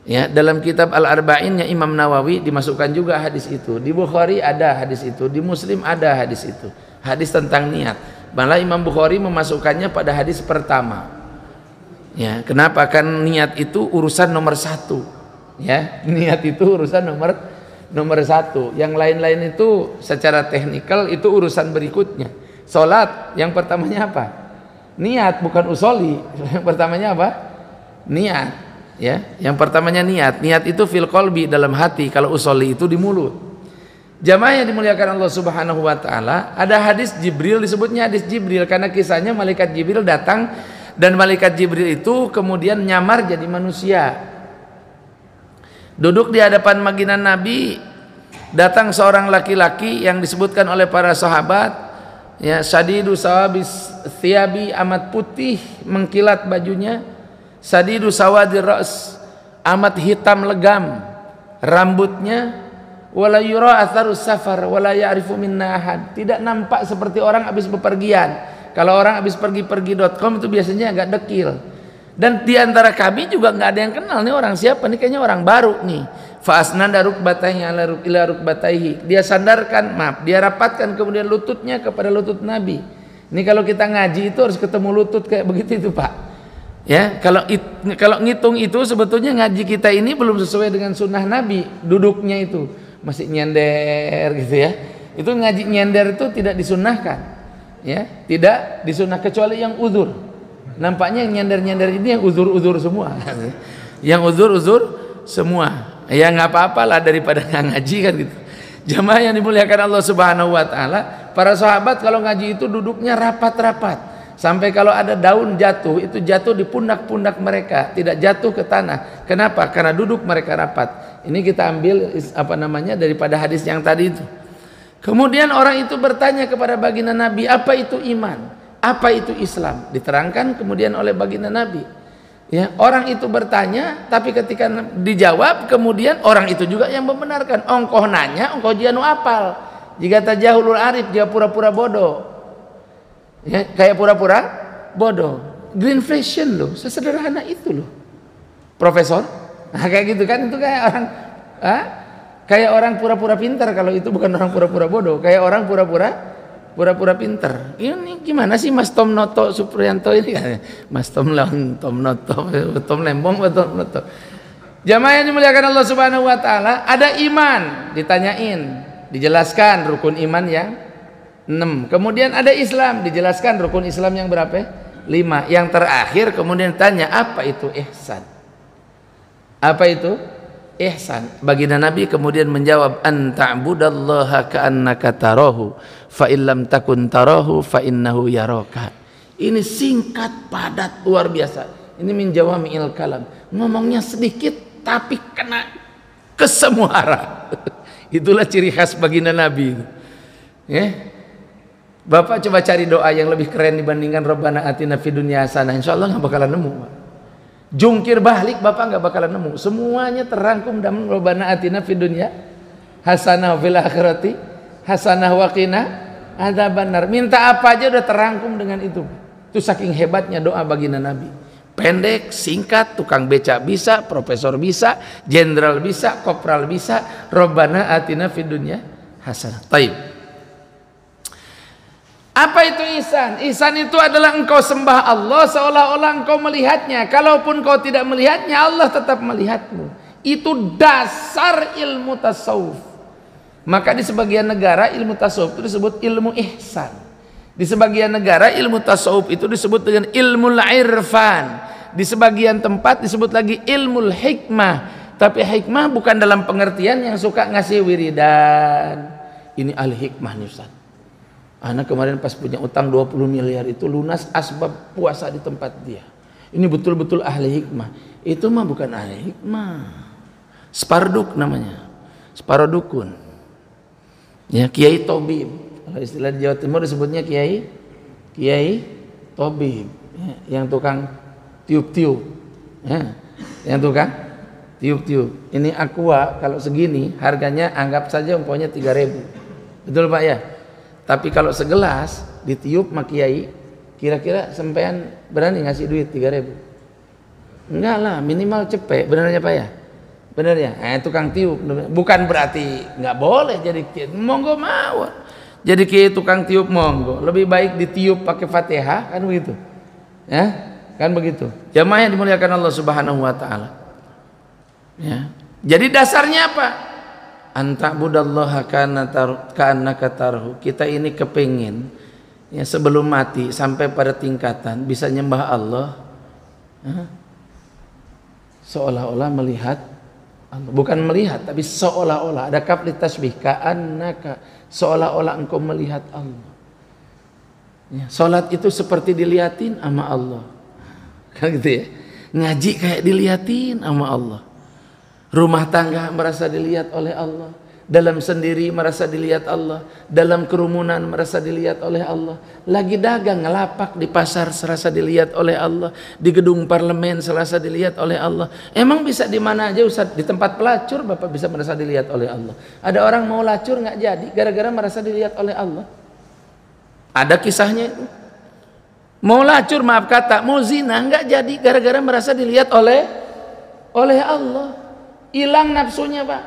Ya, dalam kitab Al-Arba'innya Imam Nawawi dimasukkan juga hadis itu. Di Bukhari ada hadis itu, di Muslim ada hadis itu. Hadis tentang niat. Malah Imam Bukhari memasukkannya pada hadis pertama. Ya, kenapa? Kan niat itu urusan nomor 1. Ya, niat itu urusan nomor 1. Yang lain-lain itu secara teknikal itu urusan berikutnya. Salat yang pertamanya apa? Niat, bukan usoli. Yang pertamanya apa? Niat. Ya, yang pertamanya niat. Niat itu fil qalbi, dalam hati. Kalau usoli itu di mulut. Jamaah yang dimuliakan Allah Subhanahu wa taala, ada hadis Jibril, disebutnya hadis Jibril karena kisahnya malaikat Jibril datang, dan malaikat Jibril itu kemudian nyamar jadi manusia. Duduk di hadapan baginda Nabi, datang seorang laki-laki yang disebutkan oleh para sahabat, ya, syadidu sawabis thiyabi, amat putih mengkilat bajunya, sadidu sawadir ra's, amat hitam legam rambutnya, wala yura atharus safar wala ya'rifu minna ahad, tidak nampak seperti orang habis bepergian. Kalau orang habis pergi-pergi.com itu biasanya agak dekil. Dan di antara kami juga nggak ada yang kenal nih orang siapa nih, kayaknya orang baru nih. Fa asnada rukbatayhi ila rukbatayhi, dia sandarkan, dia rapatkan kemudian lututnya kepada lutut Nabi. Ini kalau kita ngaji itu harus ketemu lutut kayak begitu itu Pak. Ya, kalau ngitung itu sebetulnya ngaji kita ini belum sesuai dengan sunnah Nabi. Duduknya itu masih nyender gitu ya. Itu ngaji nyender itu tidak disunnahkan. Ya, tidak disunnah kecuali yang uzur. Nampaknya yang nyender-nyender ini yang uzur-uzur semua. Yang uzur-uzur semua. Ya nggak apa-apalah daripada nggak ngaji kan gitu. Jamaah yang dimuliakan Allah Subhanahu wa taala, para sahabat kalau ngaji itu duduknya rapat-rapat. Sampai kalau ada daun jatuh, itu jatuh di pundak-pundak mereka, tidak jatuh ke tanah. Kenapa? Karena duduk mereka rapat. Ini kita ambil daripada hadis yang tadi itu. Kemudian orang itu bertanya kepada baginda Nabi, apa itu iman? Apa itu Islam? Diterangkan kemudian oleh baginda Nabi. Ya, orang itu bertanya, tapi ketika dijawab, kemudian orang itu juga yang membenarkan. Engkau nanya, engkau jianu apal. Jika tajahulul arif, dia pura-pura bodoh. Ya, kayak pura-pura bodoh. Green fashion loh, sesederhana itu loh. Profesor, nah, kayak gitu kan, itu kayak orang, kayak orang pura-pura pintar. Kalau itu bukan orang pura-pura bodoh, kayak orang pura-pura pintar. Ini gimana sih Mas Tom Noto Supriyanto ini kan? Mas Tom Noto, Tom Lembong, Tom Noto. Jamaah yang dimuliakan Allah Subhanahu wa taala, ada iman, ditanyain, dijelaskan rukun iman yang 6. Kemudian ada Islam, dijelaskan rukun Islam yang berapa? 5. Yang terakhir kemudian tanya, apa itu ihsan? Apa itu ihsan? Baginda Nabi kemudian menjawab, an ta'budallaha ka'annaka tarahu fa illam takun tarahu fa innahu yaraka. Ini singkat, padat, luar biasa. Ini min jawami'il kalam. Ngomongnya sedikit tapi kena ke semua arah. Itulah ciri khas baginda Nabi. Ya. Bapak coba cari doa yang lebih keren dibandingkan Rabbana atina fid dunya hasanah. Insyaallah nggak bakalan nemu. Jungkir balik Bapak nggak bakalan nemu. Semuanya terangkum dalam Rabbana atina fid dunya hasanah fil akhirati hasanah wa qina adzabannar. Minta apa aja udah terangkum dengan itu. Itu saking hebatnya doa baginda Nabi. Pendek, singkat, tukang becak bisa, profesor bisa, jenderal bisa, kopral bisa. Rabbana atina fid dunya hasanah. Taib. Apa itu ihsan? Ihsan itu adalah engkau sembah Allah seolah-olah engkau melihatnya. Kalaupun kau tidak melihatnya, Allah tetap melihatmu. Itu dasar ilmu tasawuf. Maka di sebagian negara ilmu tasawuf itu disebut ilmu ihsan. Di sebagian negara ilmu tasawuf itu disebut dengan ilmu irfan. Di sebagian tempat disebut lagi ilmu hikmah. Tapi hikmah bukan dalam pengertian yang suka ngasih wiridan. Ini ahli hikmah nih Ustaz. Anak kemarin pas punya utang 20 miliar itu lunas asbab puasa di tempat dia. Ini betul-betul ahli hikmah. Itu mah bukan ahli hikmah. Sparduk namanya. Sparodukun. Ya, Kiai Tobib. Kalau istilah di Jawa Timur disebutnya Kiai Tobib. Ya, yang tukang tiup-tiup. Ya, yang tukang tiup-tiup. Ini aqua kalau segini harganya anggap saja umpamanya 3.000. Betul Pak ya? Tapi kalau segelas ditiup mak kiai, kira-kira sampean berani ngasih duit 3.000? Enggak lah, minimal cepet. Benernya Pak ya? Bener ya? Tukang tiup. Bukan berarti nggak boleh jadi kiai. Monggo mau. Jadi kiai tukang tiup monggo. Lebih baik ditiup pakai Fatihah kan begitu. Ya? Kan begitu. Jamaah yang dimuliakan Allah Subhanahu wa taala. Ya. Jadi dasarnya apa? Anta'budallaha ka'annaka tarhu. Kita ini kepingin ya sebelum mati sampai pada tingkatan bisa nyembah Allah seolah-olah melihat Allah. Bukan melihat tapi seolah-olah ada kaf li tasbih ka'annaka, seolah-olah engkau melihat Allah. Ya, salat itu seperti dilihatin sama Allah. Kan gitu ya. Ngaji kayak dilihatin sama Allah. Rumah tangga merasa dilihat oleh Allah. Dalam sendiri merasa dilihat Allah. Dalam kerumunan merasa dilihat oleh Allah. Lagi dagang ngelapak di pasar serasa dilihat oleh Allah. Di gedung parlemen serasa dilihat oleh Allah. Emang bisa di mana aja Ustaz? Di tempat pelacur Bapak bisa merasa dilihat oleh Allah. Ada orang mau lacur nggak jadi gara-gara merasa dilihat oleh Allah. Ada kisahnya itu. Mau lacur maaf kata, mau zina nggak jadi gara-gara merasa dilihat oleh Allah. Hilang nafsunya Pak.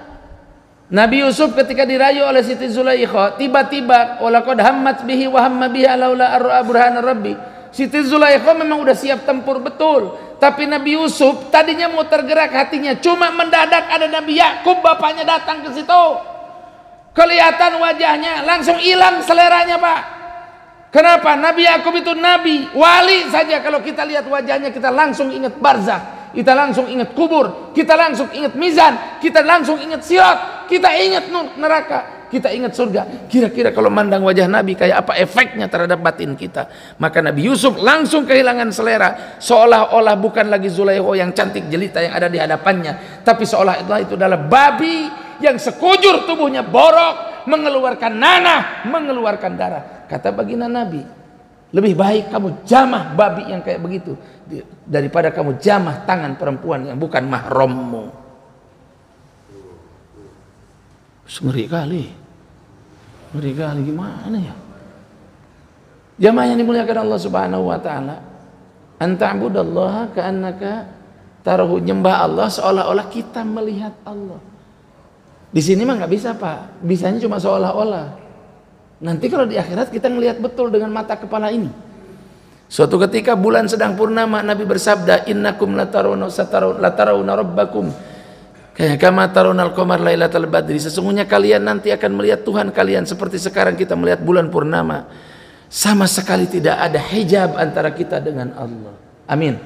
Nabi Yusuf ketika dirayu oleh Siti Zulaikha, tiba-tiba walaqad hammat bihi wa hamma biha laula ar'a burhana rabbi. Siti Zulaikha memang udah siap tempur betul, tapi Nabi Yusuf tadinya mau tergerak hatinya, cuma mendadak ada Nabi Yakub bapaknya datang ke situ. Kelihatan wajahnya, langsung hilang seleranya Pak. Kenapa? Nabi Yakub itu nabi, wali saja kalau kita lihat wajahnya kita langsung ingat barzakh, kita langsung ingat kubur, kita langsung ingat mizan, kita langsung ingat sirat, kita ingat neraka, kita ingat surga. Kira-kira kalau mandang wajah Nabi kayak apa efeknya terhadap batin kita? Maka Nabi Yusuf langsung kehilangan selera, seolah-olah bukan lagi Zulaikha yang cantik jelita yang ada di hadapannya, tapi seolah-olah itu adalah babi yang sekujur tubuhnya borok, mengeluarkan nanah, mengeluarkan darah. Kata baginda Nabi, lebih baik kamu jamah babi yang kayak begitu daripada kamu jamah tangan perempuan yang bukan mahrammu. Ngeri kali. Ngeri kali, gimana ya? Jamaah yang dimuliakan Allah Subhanahu wa taala, anta'budallaha ka'annaka tarahu, nyembah Allah seolah-olah kita melihat Allah. Di sini mah nggak bisa, Pak. Bisanya cuma seolah-olah. Nanti kalau di akhirat kita ngelihat betul dengan mata kepala ini. Suatu ketika bulan sedang purnama, Nabi bersabda, innakum latarawna rabbakum kama tarawunal qamar lailatal badri. Sesungguhnya kalian nanti akan melihat Tuhan kalian seperti sekarang kita melihat bulan purnama. Sama sekali tidak ada hijab antara kita dengan Allah. Amin.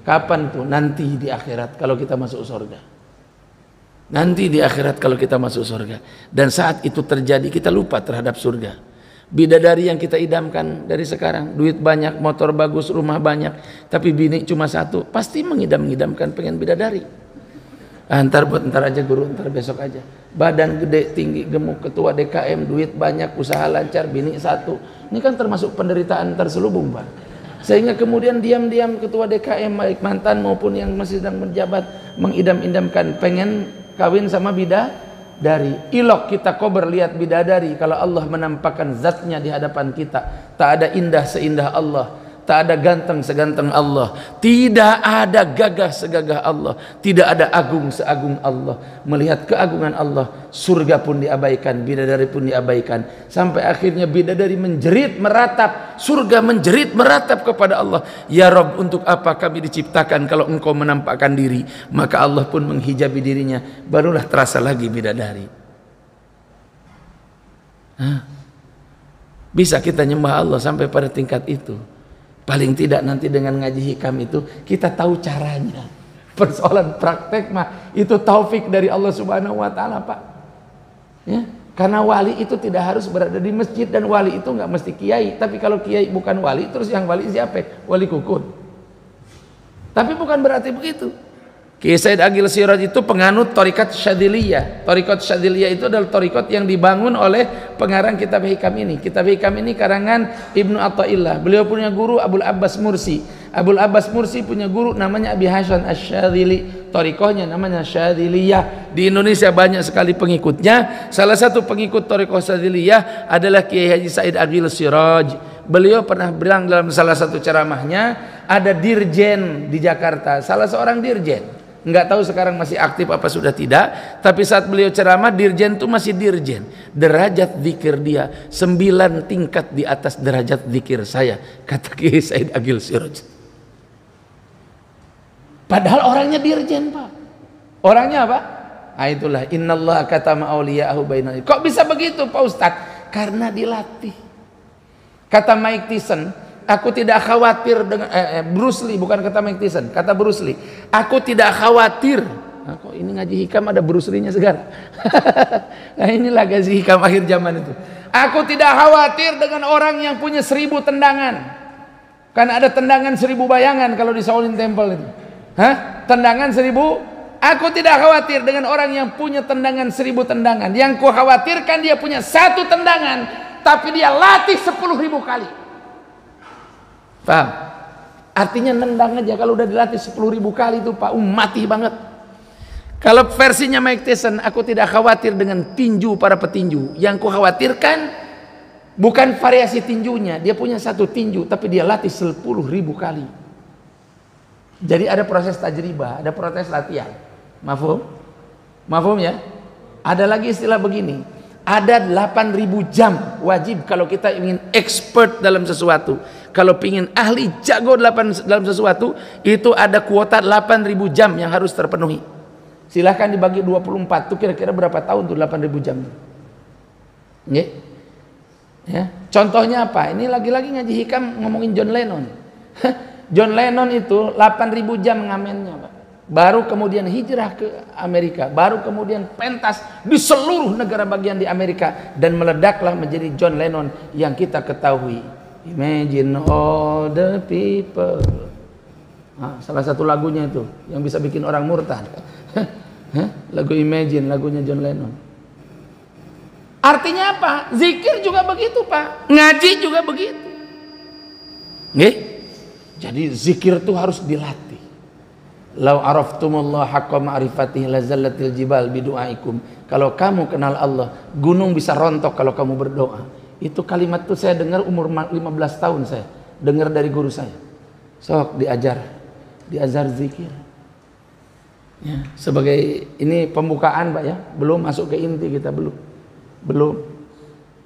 Kapan tuh? Nanti di akhirat kalau kita masuk surga. Nanti di akhirat kalau kita masuk surga. Dan saat itu terjadi kita lupa terhadap surga. Bidadari yang kita idamkan dari sekarang, duit banyak, motor bagus, rumah banyak, tapi bini cuma satu, pasti mengidam-idamkan pengen bidadari. Ntar aja guru, ntar besok aja. Badan gede, tinggi, gemuk, ketua DKM, duit banyak, usaha lancar, bini satu. Ini kan termasuk penderitaan terselubung, Pak. Sehingga kemudian diam-diam ketua DKM baik mantan maupun yang masih sedang menjabat mengidam-idamkan pengen kawin sama bidadari. Ilok kita kober lihat bidadari kalau Allah menampakkan zatnya di hadapan kita. Tak ada indah seindah Allah, tak ada ganteng seganteng Allah, tidak ada gagah segagah Allah, tidak ada agung seagung Allah. Melihat keagungan Allah, surga pun diabaikan, bidadari pun diabaikan, sampai akhirnya bidadari menjerit meratap, surga menjerit meratap kepada Allah, ya Rabb, untuk apa kami diciptakan kalau engkau menampakkan diri? Maka Allah pun menghijabi dirinya, barulah terasa lagi bidadari. Bisa kita nyembah Allah sampai pada tingkat itu? Paling tidak nanti dengan ngaji hikam itu kita tahu caranya. Persoalan praktek mah itu taufik dari Allah Subhanahu wa taala, Pak. Ya, karena wali itu tidak harus berada di masjid, dan wali itu nggak mesti kiai. Tapi kalau kiai bukan wali, terus yang wali siapa? Wali kukun. Tapi bukan berarti begitu. Kiai Said Agil Siraj itu penganut Thariqat Syadziliyah. Thariqat Syadziliyah itu adalah thariqat yang dibangun oleh pengarang kitab hikam ini. Kitab hikam ini karangan Ibnu Athaillah. Beliau punya guru Abul Abbas Mursi. Abul Abbas Mursi punya guru namanya Abi Hasan Asy-Syadzili. Thariqahnya namanya Syadziliyah. Di Indonesia banyak sekali pengikutnya. Salah satu pengikut Thariqah Syadziliyah adalah Kiai Haji Said Agil Siraj. Beliau pernah bilang dalam salah satu ceramahnya, ada dirjen di Jakarta, salah seorang dirjen. Nggak tahu sekarang masih aktif apa sudah tidak, tapi saat beliau ceramah, dirjen itu masih dirjen. Derajat zikir dia 9 tingkat di atas derajat zikir saya, kata Kiai Said Agil Siraj. Padahal orangnya dirjen, Pak. Orangnya apa? Nah, itulah innallaha katama auliya'ahu bainal. Kok bisa begitu, Pak Ustadz? Karena dilatih. Kata Mike Tyson, aku tidak khawatir dengan Bruce Lee, bukan kata Mike Tyson, kata Bruce Lee, aku tidak khawatir. Nah, kok ini ngaji hikam ada Bruce Lee-nya segala. Nah, inilah ngaji hikam akhir zaman itu. Aku tidak khawatir dengan orang yang punya 1000 tendangan. Kan ada tendangan 1000 bayangan kalau di Shaolin Temple itu. Tendangan 1000. Aku tidak khawatir dengan orang yang punya tendangan 1000 tendangan. Yang ku khawatirkan dia punya 1 tendangan, tapi dia latih 10.000 kali. Paham? Artinya nendang aja kalau udah dilatih 10.000 kali itu, Pak, mati banget. Kalau versinya Mike Tyson, aku tidak khawatir dengan tinju para petinju. Yang ku khawatirkan bukan variasi tinjunya, dia punya 1 tinju tapi dia latih 10.000 kali. Jadi ada proses tajribah, ada proses latihan. Mafhum? Mafhum ya? Ada lagi istilah begini. Ada 8.000 jam wajib kalau kita ingin expert dalam sesuatu. Kalau ingin ahli jago dalam sesuatu, itu ada kuota 8.000 jam yang harus terpenuhi. Silahkan dibagi 24, itu kira-kira berapa tahun tuh 8.000 jam? Nggih. Ya, contohnya apa? Ini lagi-lagi ngaji hikam ngomongin John Lennon. John Lennon itu 8.000 jam ngamennya, Pak. Baru kemudian hijrah ke Amerika, baru kemudian pentas di seluruh negara bagian di Amerika dan meledaklah menjadi John Lennon yang kita ketahui. Imagine all the people. Nah, salah satu lagunya itu yang bisa bikin orang murtad. Lagu Imagine, lagunya John Lennon. Artinya apa? Zikir juga begitu, Pak. Ngaji juga begitu. Nggih? Jadi zikir itu harus dilatih. Lau araftumullah haqqa ma'rifatihi lazallatil jibal bidu'aikum. Kalau kamu kenal Allah, gunung bisa rontok kalau kamu berdoa. Itu kalimat itu saya dengar umur 15 tahun saya. Dengar dari guru saya. Sok diajar zikir. Ya, sebagai ini pembukaan, Pak ya. Belum masuk ke inti kita, belum.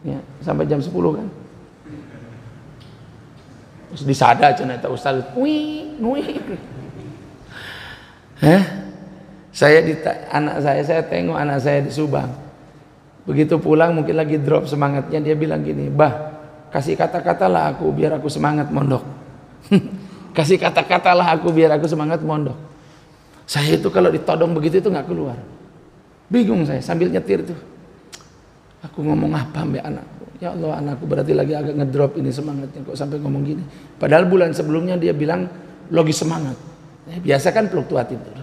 Ya, sampai jam 10 kan. Terus disada cenah Ustaz. Anak saya tengok anak saya di Subang. Begitu pulang mungkin lagi drop semangatnya, dia bilang gini, "Bah, kasih kata-katalah aku biar aku semangat mondok." Kasih kata-katalah aku biar aku semangat mondok. Saya itu kalau ditodong begitu itu nggak keluar. Bingung saya sambil nyetir tuh. Aku ngomong apa mbak anakku? Ya Allah, anakku berarti lagi agak ngedrop ini semangatnya kok sampai ngomong gini. Padahal bulan sebelumnya dia bilang lagi semangat. Biasa kan fluktuatif tuh.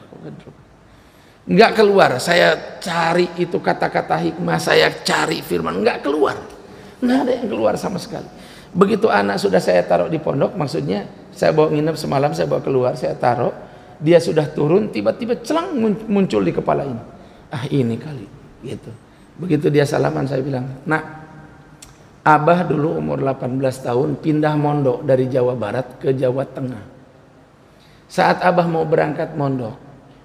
Nggak keluar. Saya cari itu kata-kata hikmah, saya cari firman, nggak keluar. Nggak ada yang keluar sama sekali. Begitu anak sudah saya taruh di pondok, maksudnya saya bawa nginep semalam, saya bawa keluar, saya taruh, dia sudah turun, tiba-tiba celang muncul di kepala ini. Ah ini kali, gitu. Begitu dia salaman, saya bilang, "Nak, Abah dulu umur 18 tahun pindah mondok dari Jawa Barat ke Jawa Tengah. Saat Abah mau berangkat mondok,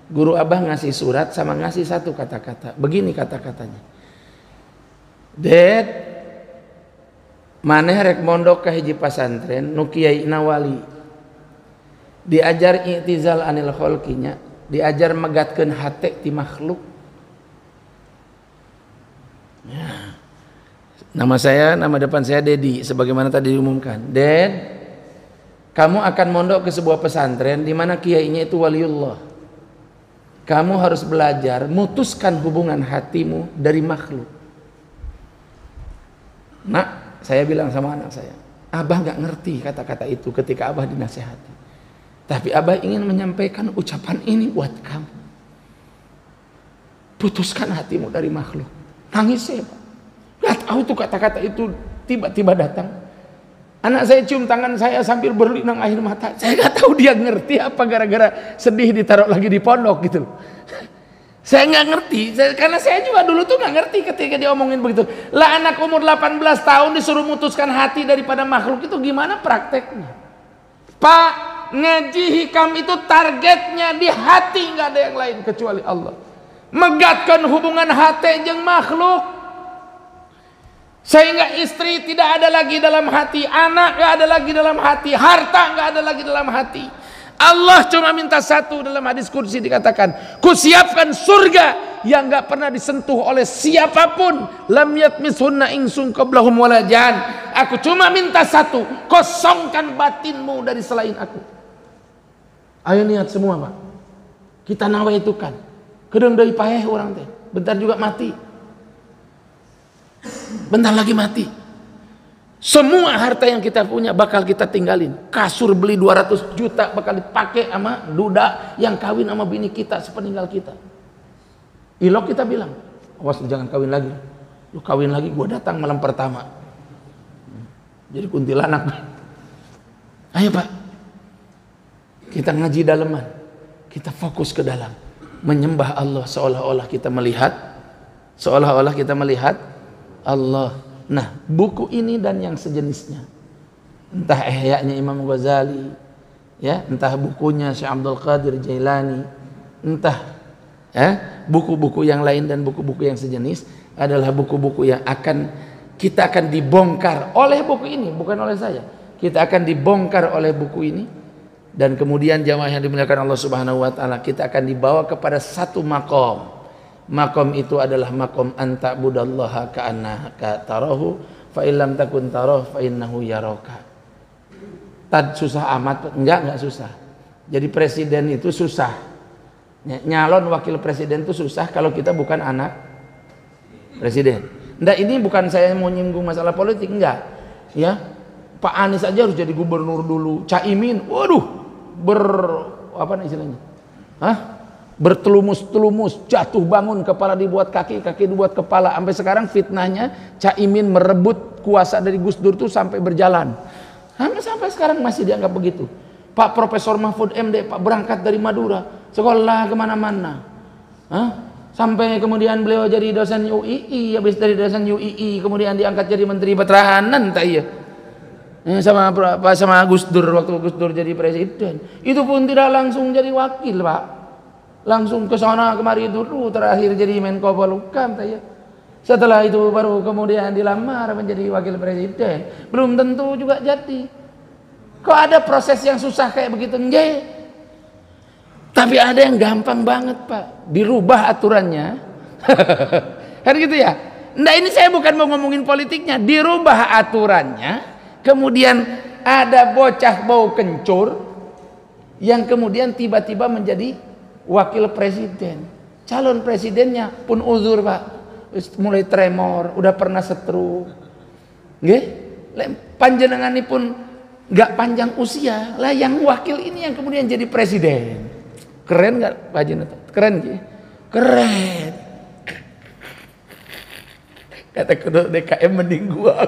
guru Abah ngasih surat sama ngasih satu kata-kata. Begini kata-katanya. Dad, maneh rek mondok ke hiji pasantren nu Kiai Nawali. Diajar i'tizal anil khalqinya, diajar megatkeun hate ti makhluk." Ya. Nama depan saya Dedi, sebagaimana tadi diumumkan. Dad, kamu akan mondok ke sebuah pesantren di mana kiainya itu waliullah. Kamu harus belajar mutuskan hubungan hatimu dari makhluk. Nak, saya bilang sama anak saya, Abah nggak ngerti kata-kata itu ketika Abah dinasehati. Tapi Abah ingin menyampaikan ucapan ini buat kamu. Putuskan hatimu dari makhluk. Nangis saya, Pak. Nggak tahu tuh kata-kata itu tiba-tiba datang. Anak saya cium tangan saya sambil berlinang air mata. Saya nggak tahu dia ngerti apa gara-gara sedih ditaruh lagi di pondok gitu. Saya nggak ngerti, karena saya juga dulu tuh nggak ngerti ketika dia omongin begitu. Lah anak umur 18 tahun disuruh memutuskan hati daripada makhluk, itu gimana prakteknya? Pak, ngaji hikam itu targetnya di hati, nggak ada yang lain kecuali Allah. Megatkan hubungan hati jeung makhluk. Sehingga istri tidak ada lagi dalam hati, anak nggak ada lagi dalam hati, harta nggak ada lagi dalam hati. Allah cuma minta satu, dalam hadis kursi dikatakan, kusiapkan surga yang nggak pernah disentuh oleh siapapun. Lam yatmishunna insun qablahum wala jan. Aku cuma minta satu, kosongkan batinmu dari selain aku. Ayo niat semua, Pak. Kita nawaitukan. Kedeng deui paeh orang teh. Bentar juga mati. Bentar lagi mati. Semua harta yang kita punya bakal kita tinggalin. Kasur beli 200 juta bakal dipakai sama duda yang kawin sama bini kita sepeninggal kita. Ilok kita bilang, awas jangan kawin lagi. Lu kawin lagi gua datang malam pertama. Jadi kuntilanak. Ayo Pak, kita ngaji daleman. Kita fokus ke dalam. Menyembah Allah seolah-olah kita melihat Allah. Nah, buku ini dan yang sejenisnya, entah Ihya'nya Imam Ghazali, ya, entah bukunya Syekh Abdul Qadir Jailani, entah buku-buku yang lain dan buku-buku yang sejenis, adalah buku-buku yang kita akan dibongkar oleh buku ini, bukan oleh saya. Kita akan dibongkar oleh buku ini, dan kemudian jamaah yang dimuliakan Allah Subhanahu wa taala, kita akan dibawa kepada satu makom. Makom itu adalah makom anta budallaha ka'annaka tarahu fa illam takun tarah fa innahu yaraka. Tad susah amat? Enggak susah. Jadi presiden itu susah. Nyalon wakil presiden itu susah kalau kita bukan anak presiden. Enggak, ini bukan saya mau nyinggung masalah politik, enggak. Ya. Pak Anies aja harus jadi gubernur dulu. Caimin, waduh, apa istilahnya? Bertelumus-telumus, jatuh bangun, kepala dibuat kaki, kaki dibuat kepala. Sampai sekarang fitnahnya Caimin merebut kuasa dari Gus Dur itu sampai berjalan. Sampai sekarang masih dianggap begitu. Pak Profesor Mahfud MD, Pak berangkat dari Madura, sekolah kemana-mana. Sampai kemudian beliau jadi dosen UII, habis dari dosen UII kemudian diangkat jadi Menteri Pertahanan, tak iya. Sama Gus Dur waktu Gus Dur jadi presiden. Itu pun tidak langsung jadi wakil, Pak. Langsung ke sana kemari dulu, terakhir jadi Menko Polhukam, tak iya. Setelah itu baru kemudian dilamar menjadi wakil presiden. Belum tentu juga jadi. Kok ada proses yang susah kayak begitu? Nggih. Tapi ada yang gampang banget, Pak. Dirubah aturannya. Kan gitu ya? Nah, ini saya bukan mau ngomongin politiknya. Dirubah aturannya. Kemudian ada bocah bau kencur yang kemudian tiba-tiba menjadi wakil presiden. Calon presidennya pun uzur, Pak. Mulai tremor, udah pernah stroke. Nggih? Panjenengan ini pun nggak panjang usia. Lah yang wakil ini yang kemudian jadi presiden. Keren nggak Pak Haji? Keren gitu? Keren. Kata kedua DKM mending gua.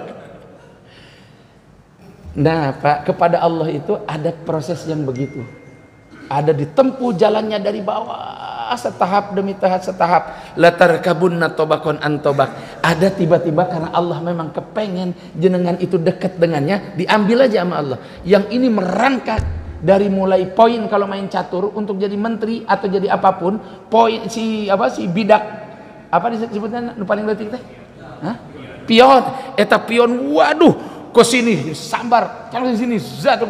Nah Pak, kepada Allah itu ada proses yang begitu. Ada ditempuh jalannya dari bawah setahap demi setahap. Latarkabunna tobakon antobak. Ada tiba-tiba karena Allah memang kepengen jenengan itu dekat dengannya, diambil aja sama Allah. Yang ini merangkak dari mulai poin kalau main catur untuk jadi menteri atau jadi apapun, poin si bidak apa disebutnya paling detik teh? Pion, pion, waduh, ke sini sambar, kalau di sini zat.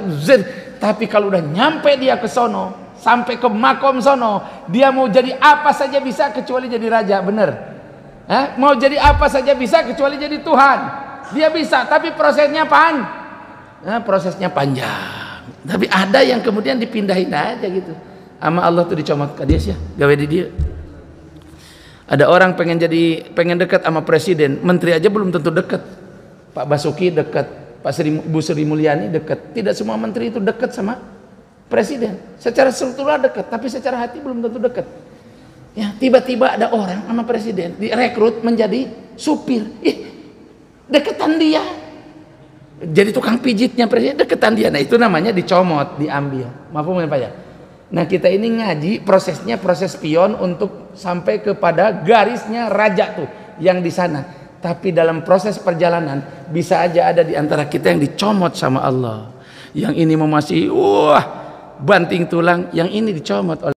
Tapi kalau udah nyampe dia ke sono, sampai ke makom sono, dia mau jadi apa saja bisa kecuali jadi raja, bener? Mau jadi apa saja bisa kecuali jadi Tuhan. Dia bisa, tapi prosesnya prosesnya panjang. Tapi ada yang kemudian dipindahin aja gitu. Sama Allah tuh dicomot ke dia sih, gawe di dia. Ada orang pengen dekat sama presiden, menteri aja belum tentu dekat. Pak Basuki dekat, Bu Sri Mulyani dekat. Tidak semua menteri itu dekat sama presiden. Secara struktural dekat, tapi secara hati belum tentu dekat. Ya, tiba-tiba ada orang sama presiden direkrut menjadi supir. Deketan dia. Jadi tukang pijitnya presiden, deketan dia. Nah, itu namanya dicomot, diambil. Maaf Pak ya. Nah, kita ini ngaji prosesnya proses pion untuk sampai kepada garisnya raja tuh yang di sana. Tapi dalam proses perjalanan bisa aja ada di antara kita yang dicomot sama Allah. Yang ini mau masih banting tulang, yang ini dicomot oleh